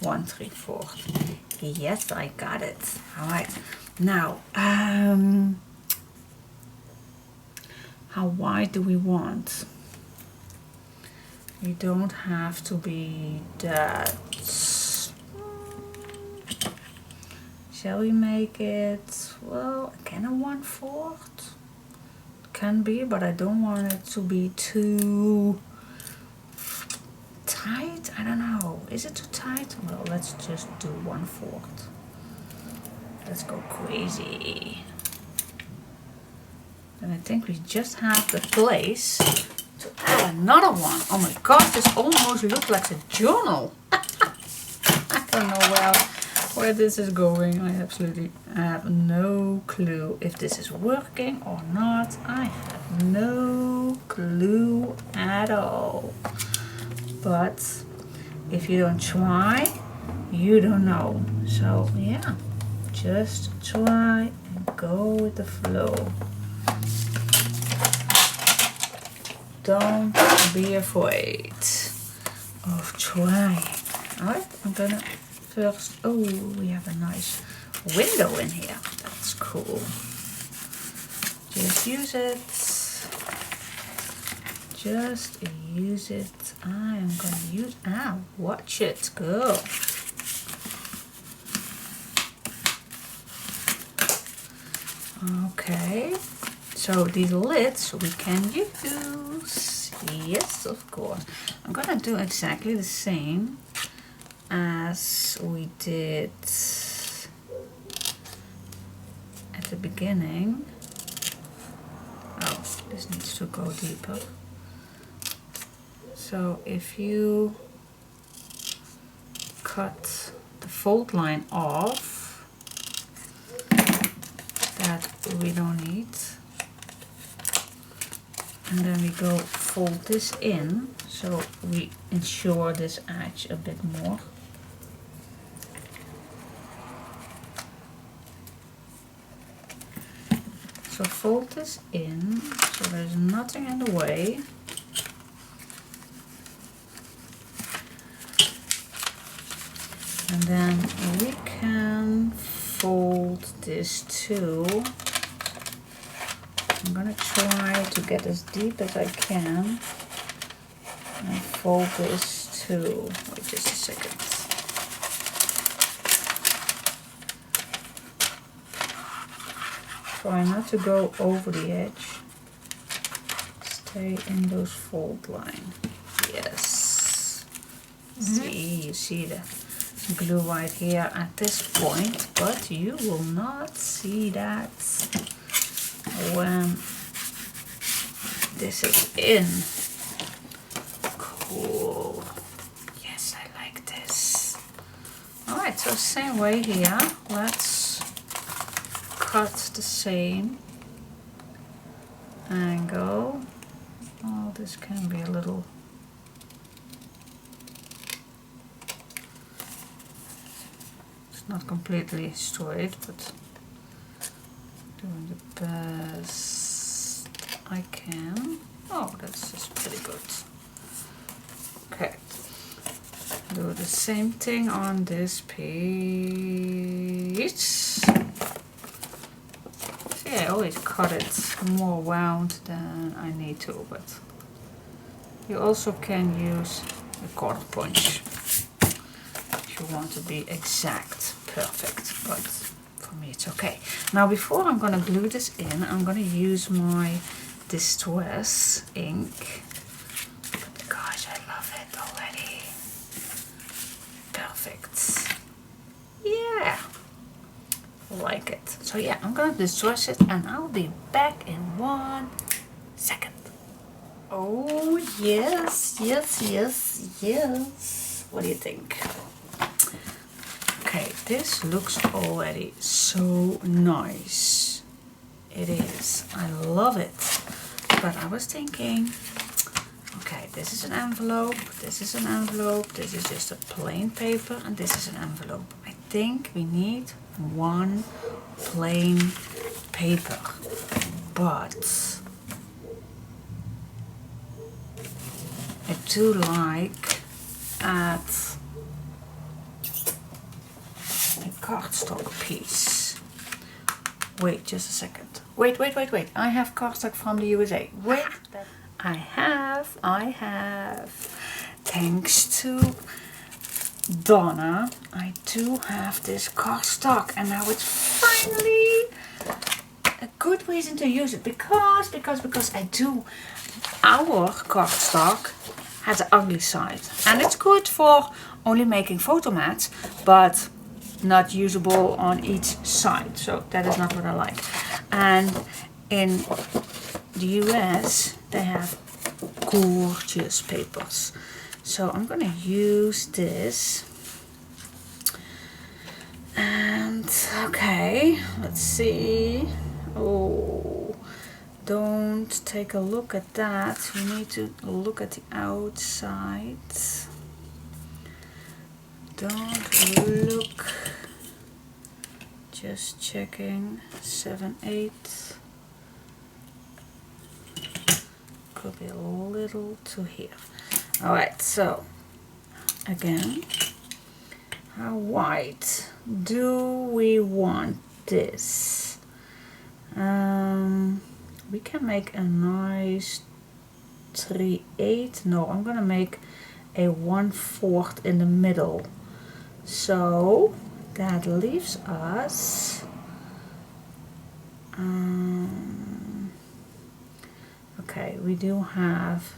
1/3. Yes, I got it. Alright. Now, how wide do we want? You don't have to be that. Shall we make it, well, again a 1/4? Can be, but I don't want it to be too tight. I don't know. Is it too tight? Well, let's just do 1/4. Let's go crazy. And I think we just have the place to add another one. Oh my gosh, this almost looks like a journal. I don't know where this is going. I absolutely have no clue if this is working or not. I have no clue at all. But if you don't try, you don't know. So yeah, just try and go with the flow. Don't be afraid of trying. Alright, I'm gonna first, oh, we have a nice window in here. That's cool. Just use it. Just use it. I am gonna use, watch it go. Okay, so these lids we can use. Yes, of course. I'm gonna do exactly the same as we did at the beginning. Oh, this needs to go deeper. So if you cut the fold line off, that we don't need, and then we go fold this in, so we ensure this edge a bit more. So fold this in so there's nothing in the way. And then we can fold this too. I'm gonna try to get as deep as I can and fold this too. Wait just a second. Try not to go over the edge. Stay in those fold line. Yes. See, you see the glue right here at this point, but you will not see that when this is in. Cool. Yes, I like this. Alright, so same way here. Let's cut the same angle. Oh, this can be a little. Not completely straight, but doing the best I can. Oh, that's just pretty good. Okay, do the same thing on this piece. See, I always cut it more round than I need to, but you also can use a quarter punch if you want to be exact. Perfect, but for me it's okay. Now before I'm gonna glue this in, I'm gonna use my Distress ink. But gosh, I love it already. Perfect. Yeah, like it. So yeah, I'm gonna distress it and I'll be back in 1 second. Oh yes, yes, yes, yes. What do you think? Okay, this looks already so nice. It is. I love it. But I was thinking, okay, this is an envelope, this is an envelope, this is just a plain paper, and this is an envelope. I think we need one plain paper. But I do like at cardstock piece. Wait just a second. Wait. I have cardstock from the USA. Wait. I have. Thanks to Donna, I do have this cardstock, and now it's finally a good reason to use it because I do. Our cardstock has an ugly side, and it's good for only making photo mats, but not usable on each side, so that is not what I like. And in the US, they have gorgeous papers. So I'm gonna use this. And okay, let's see. Oh, don't take a look at that. We need to look at the outside. Don't look. Just checking. 7, 8. Could be a little to here. Alright, so again, how wide do we want this? We can make a nice 3/8. No, I'm gonna make a 1/4 in the middle. So that leaves us okay, we do have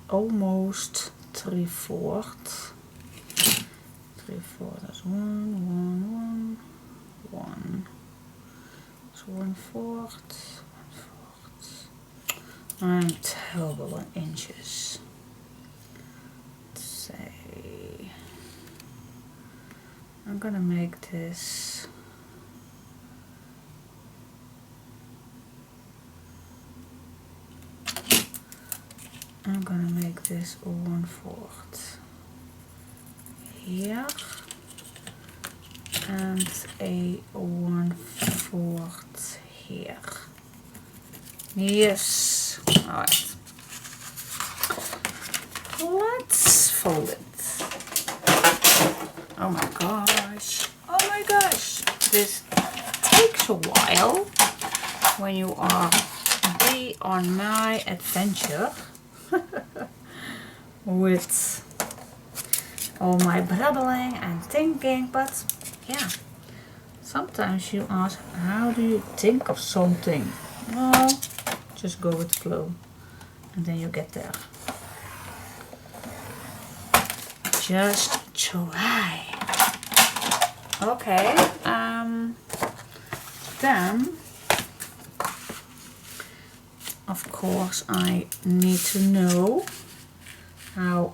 almost 3/4. 3/4, that's 1, 1, 1, 1. So 1/4, 1/4. I'm terrible in inches. Let's say I'm gonna make this a 1/4 here and a 1/4 here. Yes. Alright. Let's fold it. Oh my gosh. Oh my gosh. This takes a while when you are on my adventure with all my babbling and thinking, but yeah, sometimes you ask, how do you think of something? Well, just go with the flow and then you get there. Just try. Okay, then of course I need to know how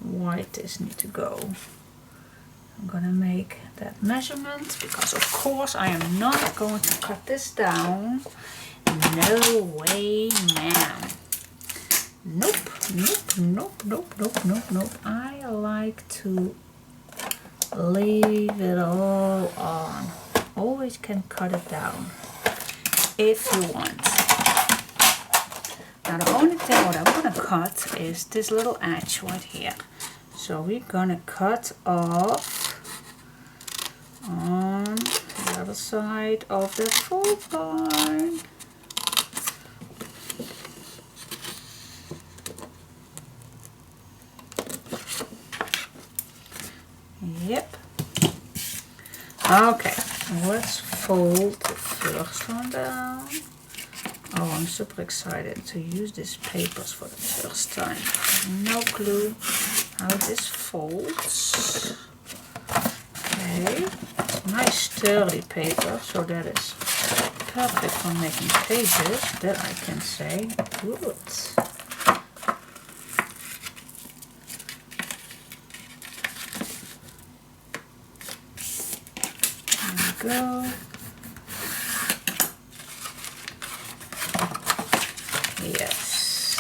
wide this needs to go. I'm gonna make that measurement because of course I am not going to cut this down. No way, ma'am. Nope, nope, nope, nope, nope, nope, nope. I like to leave it all on. Always can cut it down if you want. Now the only thing what I'm gonna cut is this little edge right here. So we're gonna cut off on the other side of the fold line. Yep. Okay, let's fold the first one down. Oh, I'm super excited to use these papers for the first time. No clue how this folds. Okay, nice sturdy paper, so that is perfect for making pages, that I can say. Good. Go. Yes.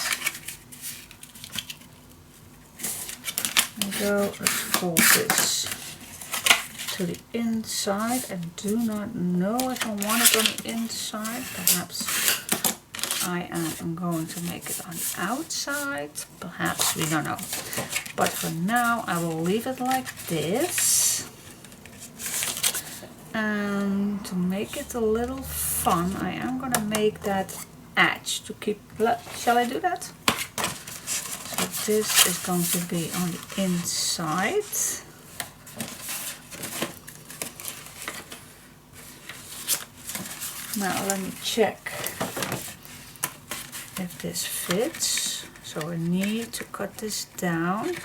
There we go. Let's fold this to the inside. I do not know if I want it on the inside. Perhaps I am going to make it on the outside. Perhaps, we don't know. But for now, I will leave it like this. And to make it a little fun, I am going to make that edge to keep. Shall I do that? So this is going to be on the inside. Now let me check if this fits. So I need to cut this down.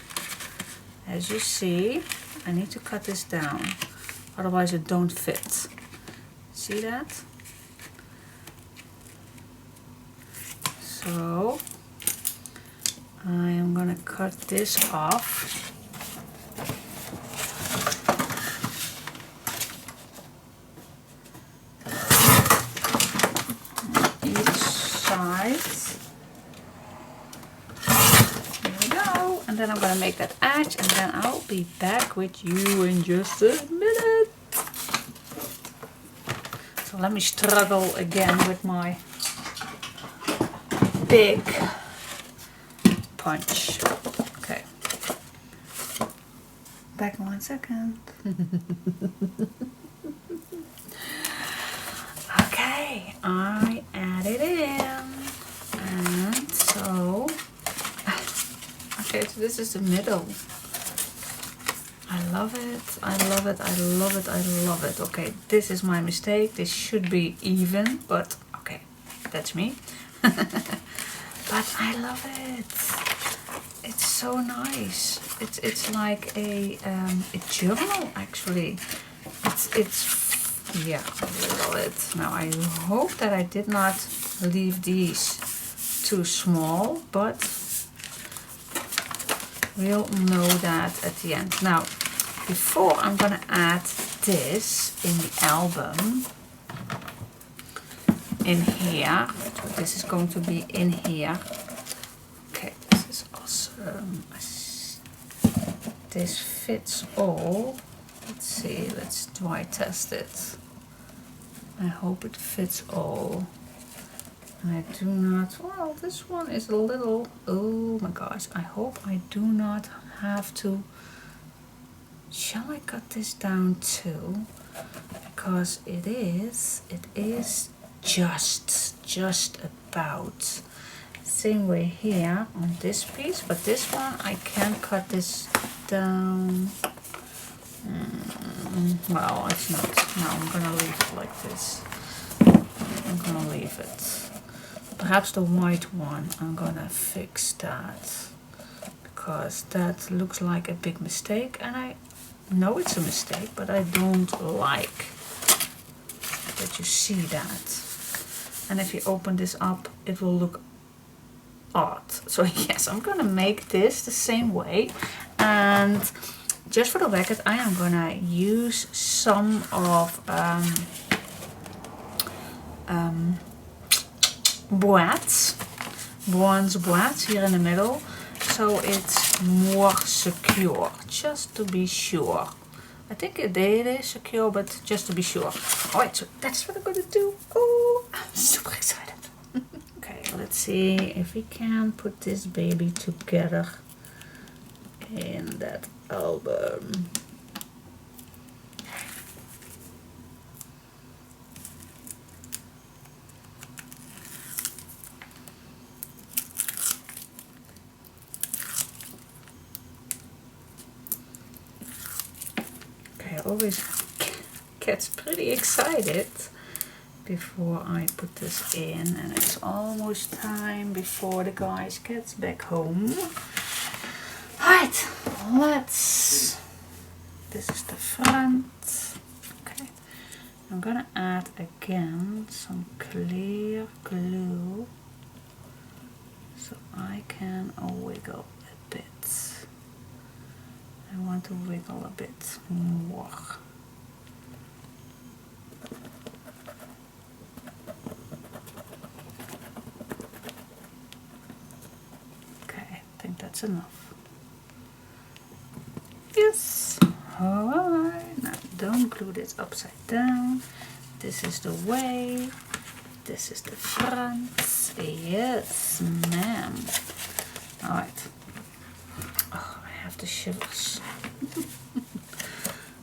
As you see, I need to cut this down. Otherwise it don't fit. See that? So I am gonna cut this off. Each side. There we go. And then I'm gonna make that edge, and then I'll be back with you in just a minute. So let me struggle again with my big punch. Okay. Back in 1 second. Okay, I added in. And so, okay, so this is the middle. I love it, I love it, I love it, I love it. Okay, this is my mistake. This should be even, but okay, that's me. But I love it. It's so nice. It's like a journal actually. It's yeah, I love it. Now I hope that I did not leave these too small, but we'll know that at the end. Now, before I'm gonna add this in the album, in here. So this is going to be in here. Okay, this is awesome. This fits all. Let's see, let's dry test it. I hope it fits all. I do not, well, this one is a little, oh my gosh, I hope I do not have to, shall I cut this down too? Because it is just about same way here on this piece, but this one I can cut this down. Well, it's not. No, I'm gonna leave it like this. I'm gonna leave it. Perhaps the white one, I'm gonna fix that, because that looks like a big mistake, and I know it's a mistake, but I don't like that you see that. And if you open this up, it will look odd. So yes, I'm gonna make this the same way. And just for the record, I am gonna use some of bronze boîtes here in the middle, so it's more secure, just to be sure. I think it is secure, but just to be sure. Alright, so that's what I'm gonna do. Oh, I'm super excited. Okay, let's see if we can put this baby together in that album. I always get pretty excited before I put this in, and it's almost time before the guys get back home. Right, this is the front. Okay, I'm gonna add again some clear glue so I can wiggle a bit. I want to wiggle a bit more. Okay, I think that's enough. Yes. Alright, now don't glue this upside down. This is the way. This is the front. Yes, ma'am. Alright. Oh, I have the shivers.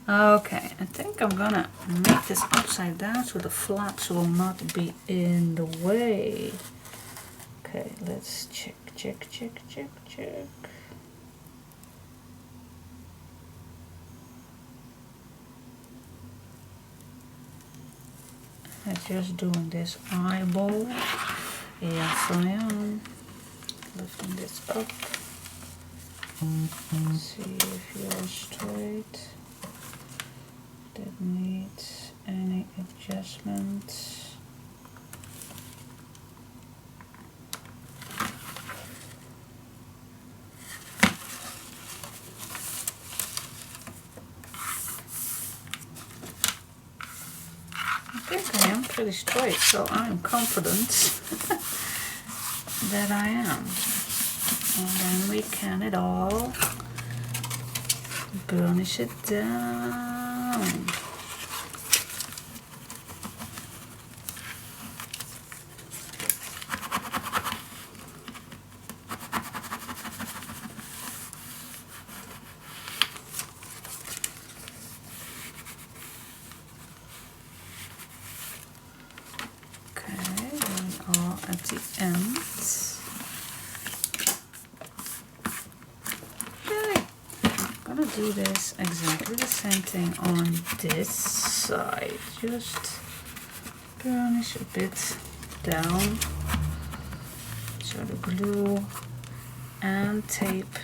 Okay, I think I'm gonna make this upside down so the flaps will not be in the way. Okay, let's check. I'm just doing this eyeball. Yes, I am. Lifting this up. See if you're straight. That needs any adjustments. think I am pretty straight, so I'm confident that I am. And then we can it all burnish it down. At the end. Okay, I'm gonna do this exactly the same thing on this side. Just burnish a bit down so the glue and tape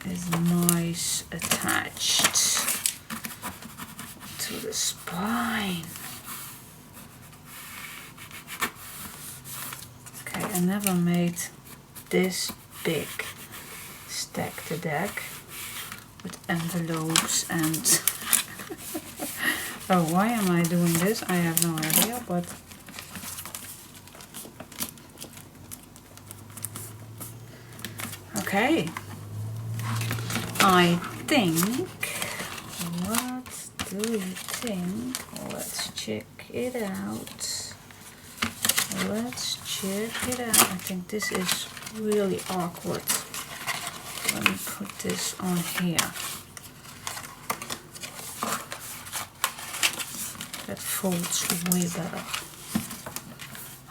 is nice attached to the spine. I never made this big stack the deck with envelopes and oh, why am I doing this? I have no idea, but okay. I think, what do you think? Let's check it out. Let's check it out. I think this is really awkward. Let me put this on here. That folds way better.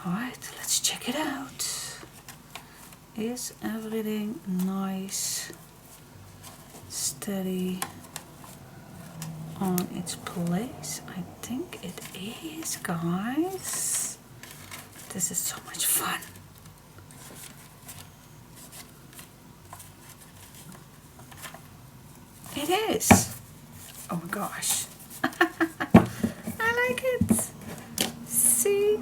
Alright, let's check it out. Is everything nice, steady on its place? I think it is, guys. This is so much fun. It is. Oh my gosh. I like it. See?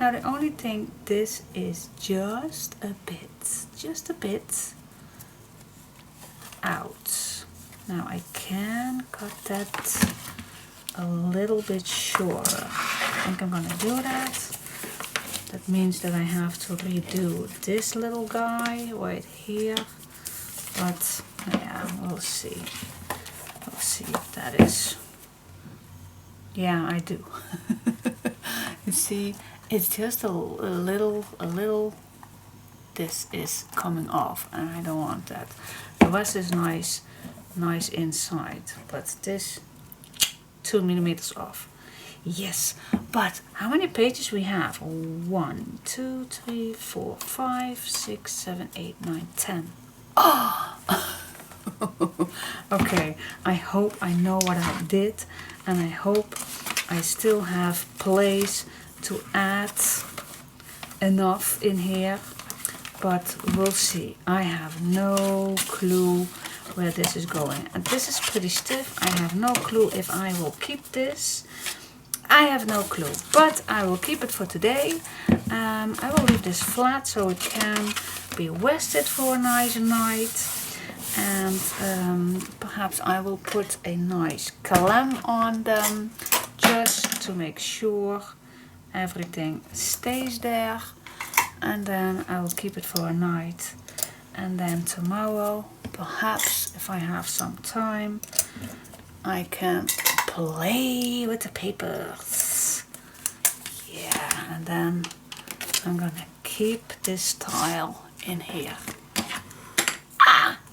Now the only thing, this is just a bit out. Now I can cut that a little bit shorter. I think I'm gonna do that. That means that I have to redo this little guy right here, but yeah, we'll see. We'll see if that is. Yeah, I do. You see, it's just a little. This is coming off, and I don't want that. The rest is nice inside, but this 2 millimeters off. Yes, but how many pages we have? 1, 2, 3, 4, 5, 6, 7, 8, 9, 10. Oh! Okay, I hope I know what I did, and I hope I still have place to add enough in here, but we'll see. I have no clue where this is going, and this is pretty stiff. I have no clue if I will keep this. I have no clue, but I will keep it for today. I will leave this flat so it can be rested for a nice night, and perhaps I will put a nice clam on them just to make sure everything stays there, and then I will keep it for a night, and then tomorrow, perhaps if I have some time, I can play with the papers. Yeah, and then I'm gonna keep this tile in here.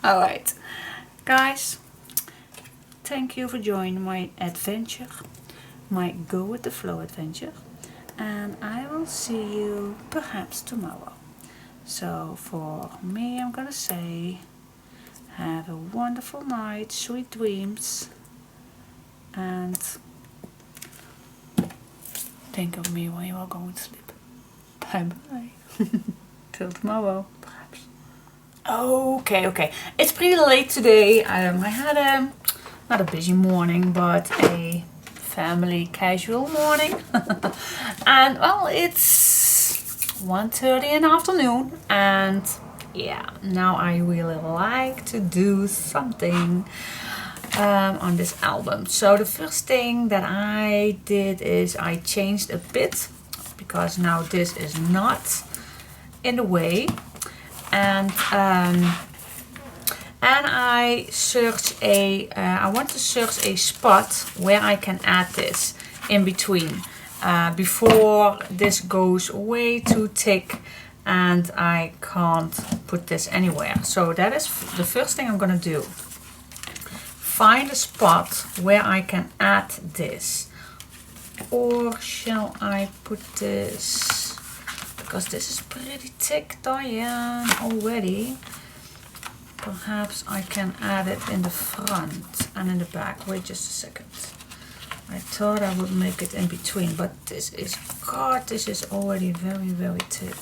Alright, guys, thank you for joining my adventure, my go with the flow adventure, and I will see you perhaps tomorrow. So for me, I'm gonna say have a wonderful night, sweet dreams, and think of me when you are going to sleep. Bye bye. Till tomorrow, perhaps. Okay. It's pretty late today. I had not a busy morning, but a family casual morning. And well, it's 1:30 in the afternoon, and yeah, now I really like to do something on this album. So the first thing that I did is I changed a bit, because now this is not in the way, and I search I want to search a spot where I can add this in between, before this goes way too thick and I can't put this anywhere. So that is the first thing I'm gonna do. Find a spot where I can add this. Or shall I put this, because this is pretty thick, Diane, already. Perhaps I can add it in the front and in the back. Wait just a second. I thought I would make it in between, but this is, God, this is already very, very thick.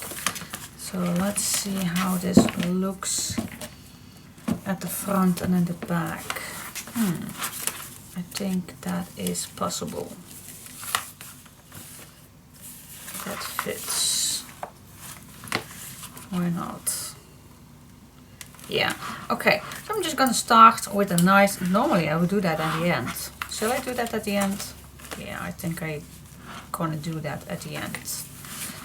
So let's see how this looks at the front and in the back. I think that is possible. That fits. Why not? Yeah, okay. So I'm just gonna start with a nice, normally I would do that at the end. Shall I do that at the end? Yeah, I think I'm gonna do that at the end,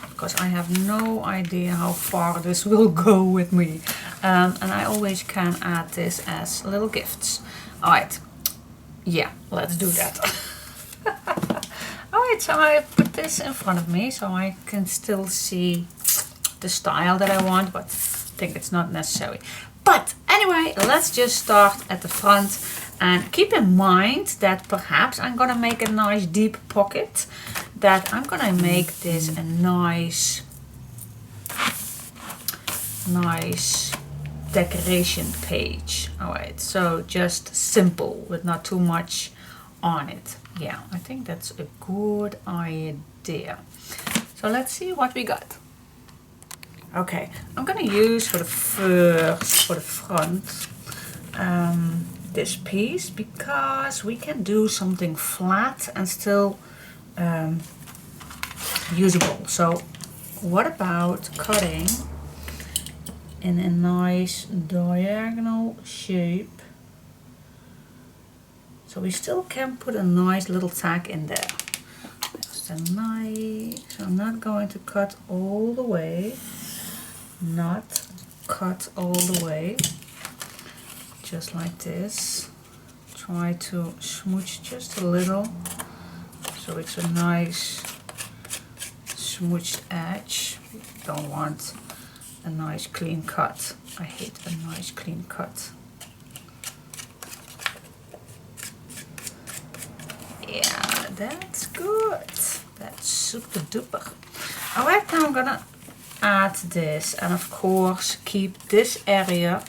because I have no idea how far this will go with me. And I always can add this as little gifts. Alright, yeah, let's do that. Alright, so I put this in front of me so I can still see the style that I want, but I think it's not necessary. But anyway, let's just start at the front, and keep in mind that perhaps I'm gonna make a nice deep pocket, that I'm gonna make this a nice decoration page. Alright, so just simple with not too much on it. Yeah, I think that's a good idea. So let's see what we got. Okay, I'm gonna use for the front this piece, because we can do something flat and still usable. So what about cutting in a nice diagonal shape, so we still can put a nice little tag in there. Just a nice, so I'm not going to cut all the way, just like this. Try to smooch just a little, so it's a nice smooched edge. Don't want a nice clean cut. I hate a nice clean cut. Yeah, that's good. That's super duper. Alright, now I'm gonna add this, and of course keep this area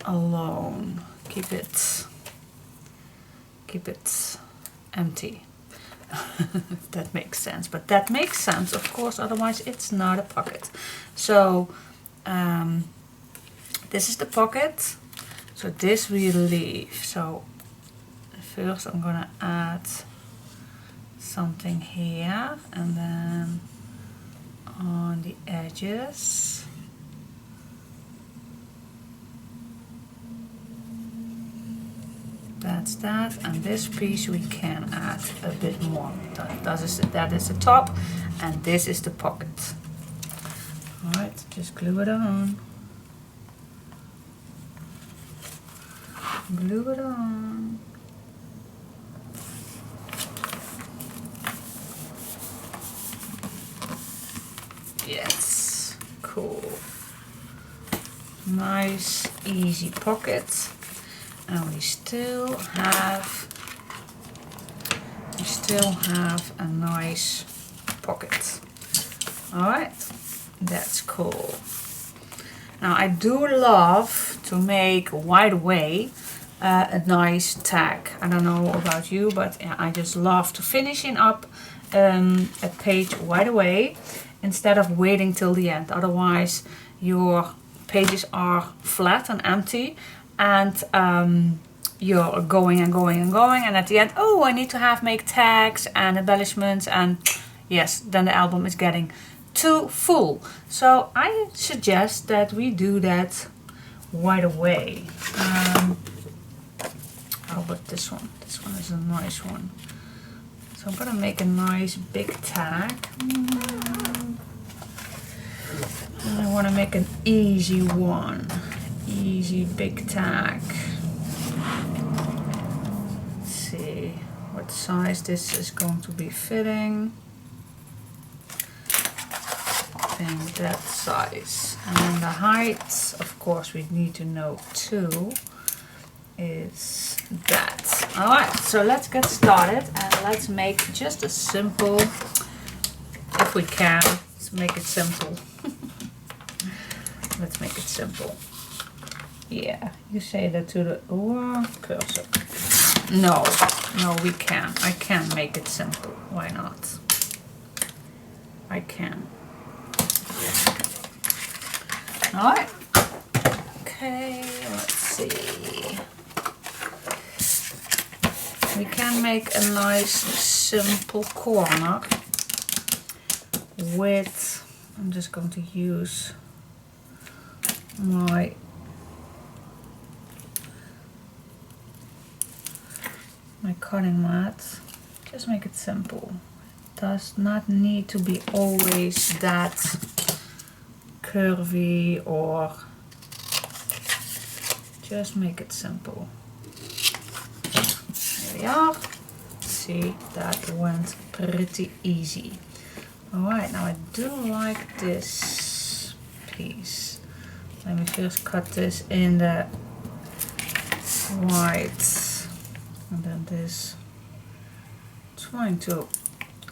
alone. Keep it empty. That makes sense, but that makes sense, of course, otherwise it's not a pocket. So this is the pocket, so this we leave. So first I'm gonna add something here, and then on the edges. That's that, and this piece we can add a bit more. That is the top, and this is the pocket. Alright, just glue it on. Glue it on. Yes, cool. Nice, easy pocket. And we still have a nice pocket. Alright, that's cool. Now I do love to make right away a nice tag. I don't know about you, but I just love to finishing up a page right away instead of waiting till the end. Otherwise your pages are flat and empty, and you're going and going and going, and at the end, oh, I need to make tags and embellishments, and yes, then the album is getting too full. So I suggest that we do that right away. How about this one? This one is a nice one. So I'm gonna make a nice big tag. And I wanna make an easy one. Easy big tag. Let's see what size this is going to be fitting. I think that size. And then the height, of course, we need to know too, is that. Alright, so let's get started and let's make just a simple, if we can, let's make it simple. Let's make it simple. Yeah, you say that to the cursor. No, we can. I can make it simple. Why not? I can. Alright. Okay, let's see. We can make a nice simple corner with, I'm just going to use my cutting mat. Just make it simple. It does not need to be always that curvy, or just make it simple. Here we are. See, that went pretty easy. Alright, now I do like this piece. Let me first cut this in the white, and then this, trying to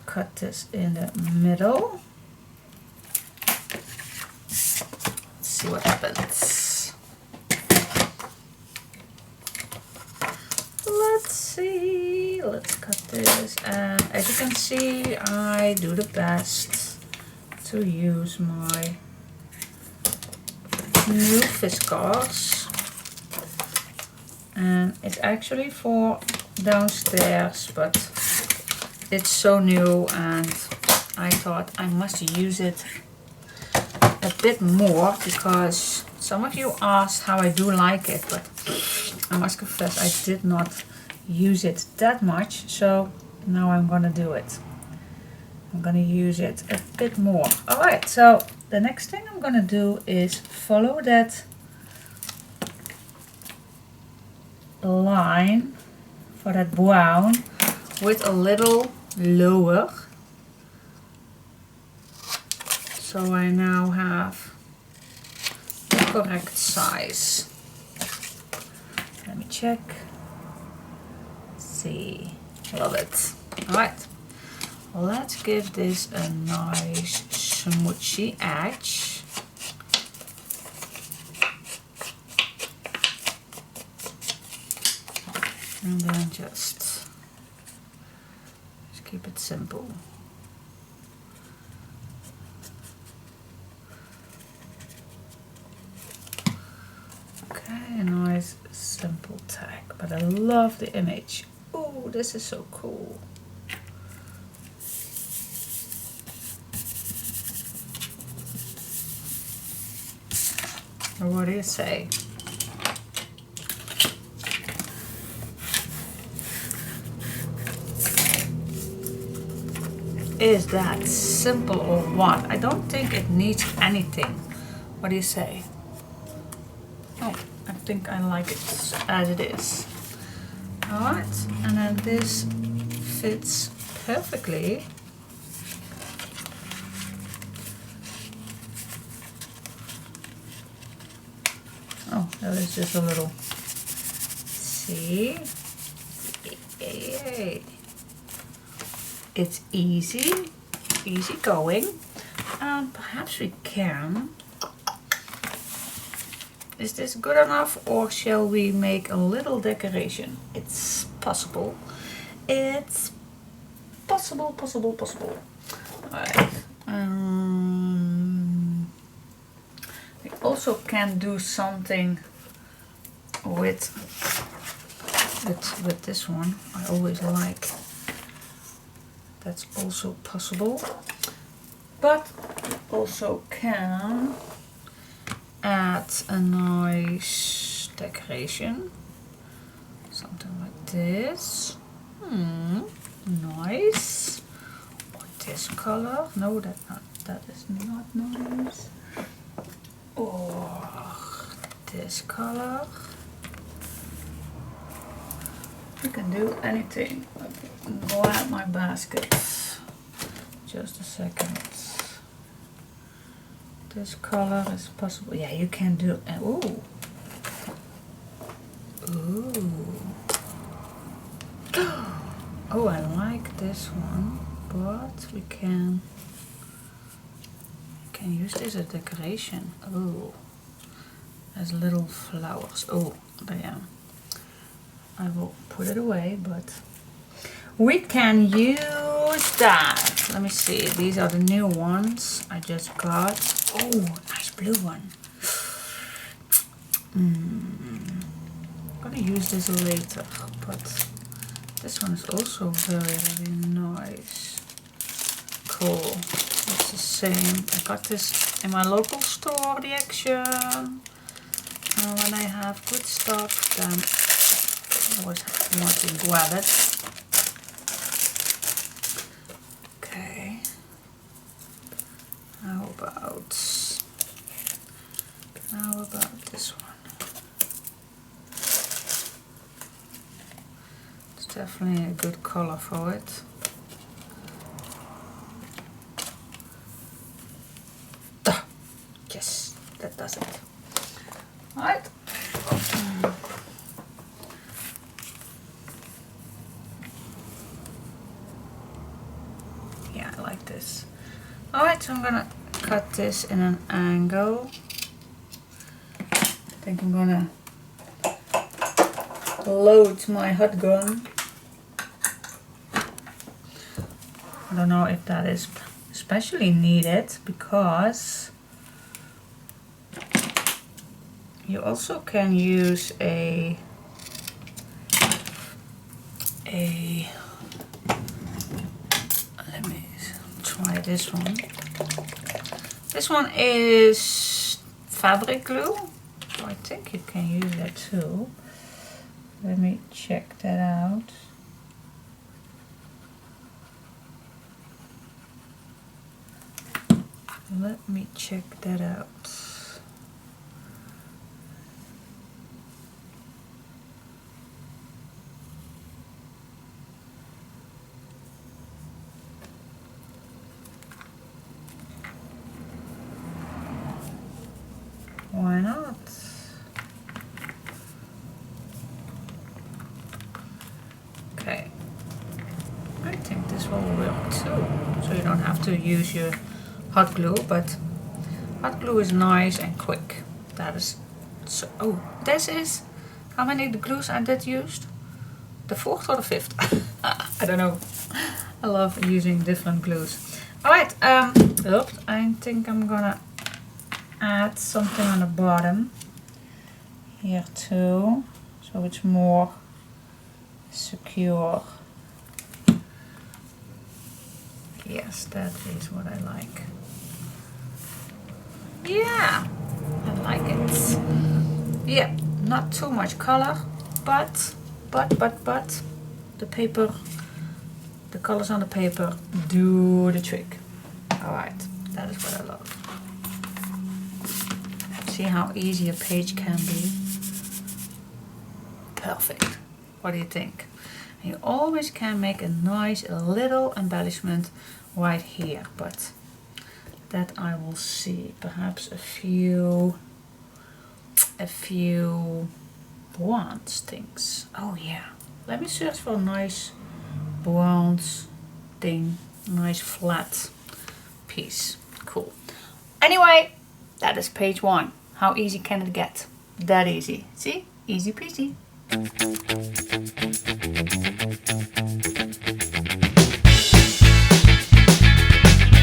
cut this in the middle. Let's see what happens. Let's see, let's cut this, and as you can see, I do the best to use my new viscose, and it's actually for downstairs, but it's so new and I thought I must use it a bit more, because some of you asked how I do like it, but I must confess I did not use it that much, so now I'm gonna do it. I'm gonna use it a bit more. Alright, so the next thing I'm gonna do is follow that line for that brown with a little lower. So I now have the correct size. Let me check. See, love it. Alright, let's give this a nice smoochy edge. And then just keep it simple. Okay, a nice simple tag, but I love the image. Oh, this is so cool. Or what do you say? Is that simple or what? I don't think it needs anything. What do you say? Oh, I think I like it as it is. Alright, and then this fits perfectly. Oh, there is just a little. See? Yay. It's easy going, and perhaps we can. Is this good enough, or shall we make a little decoration? It's possible. It's possible. Alright. We also can do something with this one. I always like. That's also possible, but also can add a nice decoration, something like this. Nice. This color. No, that is not nice. Oh, this color. You can do anything. Go out my basket. Just a second. This color is possible. Yeah, you can do. Ooh. Ooh. Oh, I like this one, but we can use this as decoration. Oh, as little flowers. Oh, there. I will put it away, but we can use that. Let me see. These are the new ones I just got. Oh, nice blue one. I'm gonna use this later, but this one is also very, very nice. Cool. It's the same. I got this in my local store, the Action. When I have good stuff, then I always want to grab it. Okay. How about this one? It's definitely a good color for it. Yes, that does it. Alright. Yeah, I like this. Alright, so I'm gonna cut this in an angle. I think I'm gonna load my hot gun. I don't know if that is especially needed because you also can use a let me try this one. This one is fabric glue, so I think you can use that too. Let me check that out. Let me check that out. Why not? Okay. I think this will work too. So you don't have to use your hot glue, but hot glue is nice and quick. That is so. Oh, this is how many glues I did used? The 4th or the 5th? I don't know. I love using different glues. Alright, oops, I think I'm gonna add something on the bottom here too, so it's more secure. Yes, that is what I like. Yeah, I like it. Yeah, not too much color, but the paper, the colors on the paper do the trick. Alright, that is what I love. See how easy a page can be? Perfect. What do you think? And you always can make a nice little embellishment right here, but that I will see. Perhaps a few bronze things. Oh yeah. Let me search for a nice bronze thing. Nice flat piece. Cool. Anyway, that is page 1. How easy can it get? That easy. See? Easy peasy.